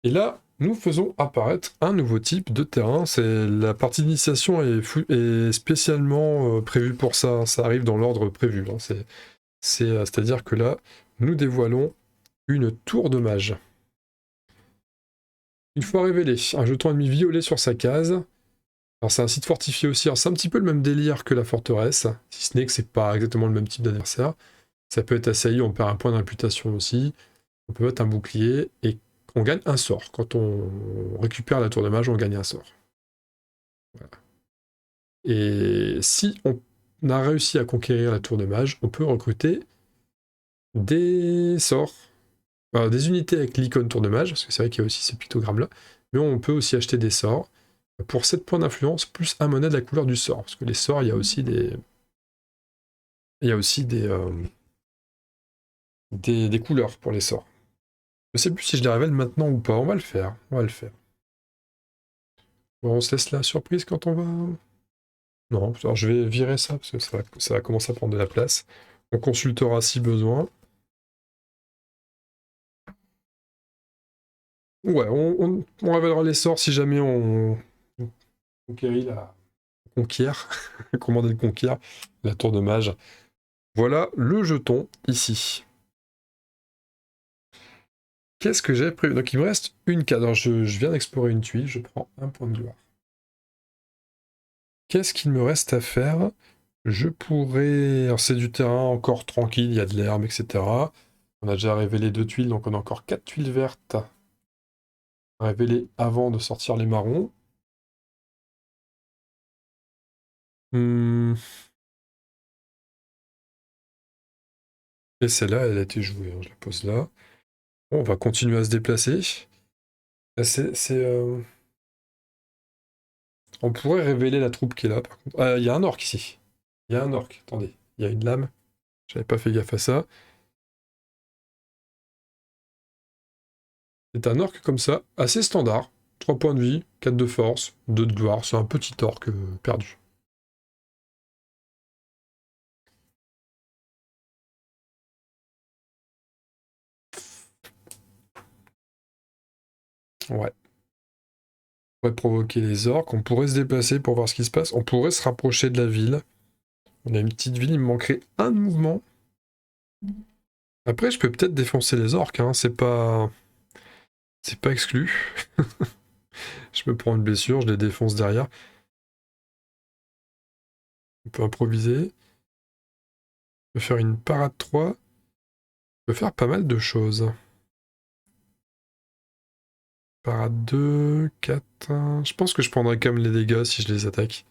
Et là, nous faisons apparaître un nouveau type de terrain. C'est la partie d'initiation est spécialement prévue pour ça. Ça arrive dans l'ordre prévu, hein. C'est-à-dire que là, nous dévoilons une tour de mage. Une fois révélé, un jeton ennemi violet sur sa case. Alors c'est un site fortifié aussi. C'est un petit peu le même délire que la forteresse, si ce n'est que c'est pas exactement le même type d'adversaire. Ça peut être assailli, on perd un point de réputation aussi. On peut mettre un bouclier et on gagne un sort. Quand on récupère la tour de mage, on gagne un sort. Voilà. Et si on a réussi à conquérir la tour de mage, on peut recruter des sorts, des unités avec l'icône tour de mage, parce que c'est vrai qu'il y a aussi ces pictogrammes-là, mais on peut aussi acheter des sorts pour 7 points d'influence plus un monnaie de la couleur du sort. Parce que les sorts, il y a aussi des... Il y a aussi des couleurs pour les sorts. Je sais plus si je les révèle maintenant ou pas. On va le faire. On va le faire. Bon, on se laisse la surprise quand on va... Non, alors je vais virer ça, parce que ça va commencer à prendre de la place. On consultera si besoin. Ouais, on révélera les sorts si jamais on conquérit la conquiert, commander le conquiert, la tour de mage. Voilà le jeton ici. Qu'est-ce que j'ai prévu? Donc il me reste une carte. Alors je viens d'explorer une tuile, je prends un point de gloire. Qu'est-ce qu'il me reste à faire? Je pourrais... Alors c'est du terrain encore tranquille, il y a de l'herbe, etc. On a déjà révélé 2 tuiles, donc on a encore 4 tuiles vertes à révéler avant de sortir les marrons. Et celle-là, elle a été jouée, hein, je la pose là. Bon, on va continuer à se déplacer. On pourrait révéler la troupe qui est là, par contre. Il y a un orc ici. Il y a un orc, attendez. Il y a une lame. J'avais pas fait gaffe à ça. C'est un orc comme ça, assez standard. 3 points de vie, 4 de force, 2 de gloire. C'est un petit orc perdu. Ouais. On pourrait provoquer les orques. On pourrait se déplacer pour voir ce qui se passe. On pourrait se rapprocher de la ville. On a une petite ville, il me manquerait un mouvement. Après, je peux peut-être défoncer les orques, hein. C'est pas exclu. Je me prends une blessure, je les défonce derrière. On peut improviser. On peut faire une parade 3. On peut faire pas mal de choses. Parade 2, 4... Je pense que je prendrai quand même les dégâts si je les attaque.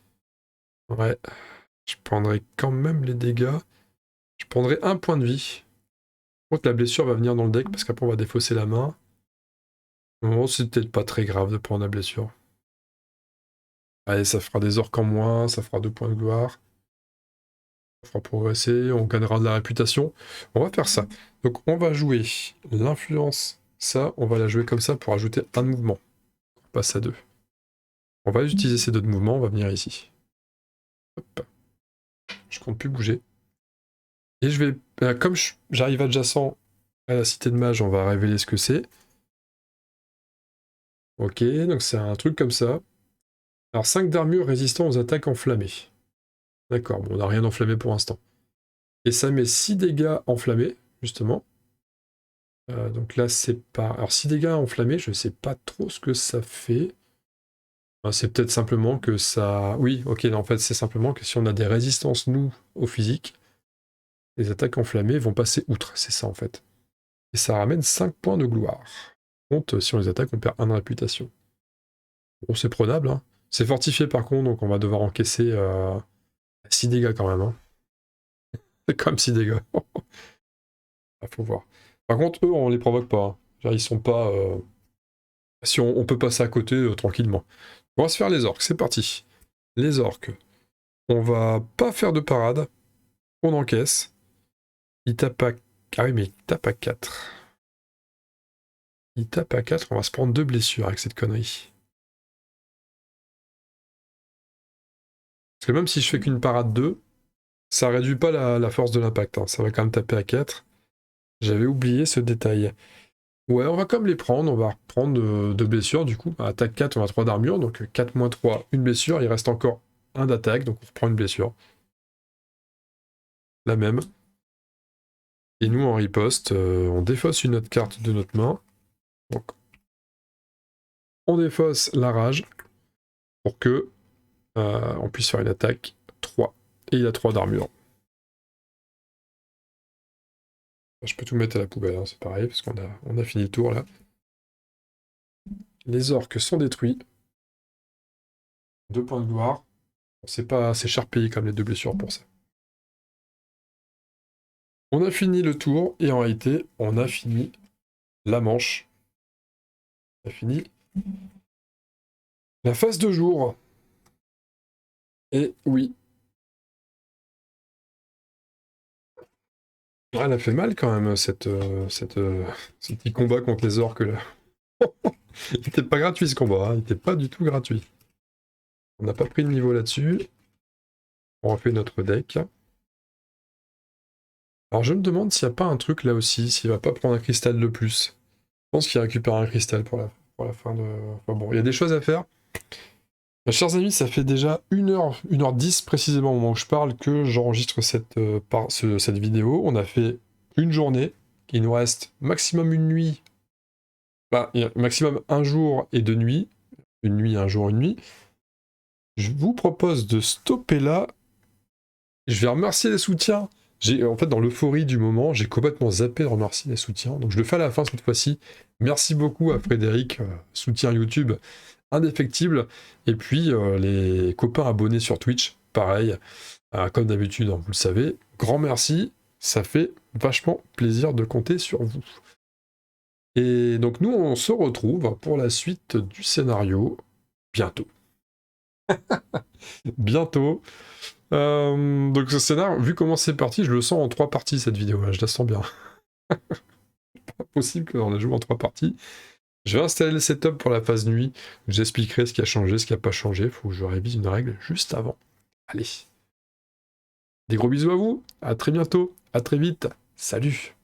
Ouais. Je prendrai quand même les dégâts. Je prendrai un point de vie. Par contre, la blessure va venir dans le deck parce qu'après on va défausser la main. Bon, c'est peut-être pas très grave de prendre la blessure. Allez, ça fera des orques en moins, ça fera 2 points de gloire. Ça fera progresser, on gagnera de la réputation. On va faire ça. Donc on va jouer l'influence, ça, on va la jouer comme ça pour ajouter un mouvement. On passe à 2. On va utiliser ces 2 mouvements, on va venir ici. Hop. Je compte plus bouger. Et je vais, comme j'arrive adjacent à la cité de mage, on va révéler ce que c'est. Ok, donc c'est un truc comme ça. Alors 5 d'armure résistant aux attaques enflammées. D'accord, bon, on n'a rien enflammé pour l'instant. Et ça met 6 dégâts enflammés, justement. Donc là, c'est pas... Alors 6 dégâts enflammés, je sais pas trop ce que ça fait. C'est peut-être simplement que ça... Oui, ok, non, en fait, c'est simplement que si on a des résistances, nous, au physique, les attaques enflammées vont passer outre, c'est ça, en fait. Et ça ramène 5 points de gloire. Par contre, si on les attaque, on perd 1 de réputation. Bon, c'est prenable, hein. C'est fortifié, par contre, donc on va devoir encaisser 6 dégâts quand même, hein. C'est quand même 6 dégâts. Ah, faut voir. Par contre, eux, on les provoque pas, hein. Genre, ils sont pas... Si on peut passer à côté tranquillement. On va se faire les orques, c'est parti. Les orques. On va pas faire de parade. On encaisse. Il tape à... Ah oui, mais il tape à 4. Il tape à 4, on va se prendre 2 blessures avec cette connerie. Parce que même si je fais qu'une parade 2, ça réduit pas la force de l'impact, hein. Ça va quand même taper à 4. J'avais oublié ce détail. Ouais, on va comme les prendre, on va reprendre 2 blessures du coup. Attaque 4, on a 3 d'armure, donc 4 moins 3, une blessure, il reste encore 1 d'attaque, donc on reprend une blessure. La même. Et nous, en riposte, on défausse une autre carte de notre main. Donc, on défausse la rage pour que on puisse faire une attaque 3. Et il a 3 d'armure. Je peux tout mettre à la poubelle, hein, c'est pareil, parce on a fini le tour là. Les orques sont détruits. 2 points de gloire. C'est pas assez cher payé comme les 2 blessures pour ça. On a fini le tour, et en réalité, on a fini la manche. On a fini la phase de jour. Et oui. Elle a fait mal quand même, ce petit combat contre les orques là. Il était pas gratuit ce combat, hein. Il était pas du tout gratuit. On n'a pas pris de niveau là-dessus. On refait notre deck. Alors je me demande s'il n'y a pas un truc là aussi, s'il va pas prendre un cristal de plus. Je pense qu'il récupère un cristal pour la fin de... Enfin bon, il y a des choses à faire. Mes chers amis, ça fait déjà 1h10 précisément au moment où je parle que j'enregistre cette vidéo. On a fait une journée, il nous reste maximum une nuit, maximum un jour et 2 nuits. Une nuit, un jour, une nuit. Je vous propose de stopper là. Je vais remercier les soutiens. En fait, dans l'euphorie du moment, j'ai complètement zappé de remercier les soutiens. Donc je le fais à la fin cette fois-ci. Merci beaucoup à Frédéric, soutien YouTube indéfectible. Et puis les copains abonnés sur Twitch, pareil, comme d'habitude, hein, vous le savez. Grand merci, ça fait vachement plaisir de compter sur vous. Et donc nous, on se retrouve pour la suite du scénario bientôt. Bientôt. Donc ce scénario, vu comment c'est parti, je le sens en 3 parties cette vidéo, là, je la sens bien. Pas possible qu'on la joue en 3 parties. Je vais installer le setup pour la phase nuit, je vous expliquerai ce qui a changé, ce qui n'a pas changé, il faut que je révise une règle juste avant. Allez. Des gros bisous à vous, à très bientôt, à très vite, salut.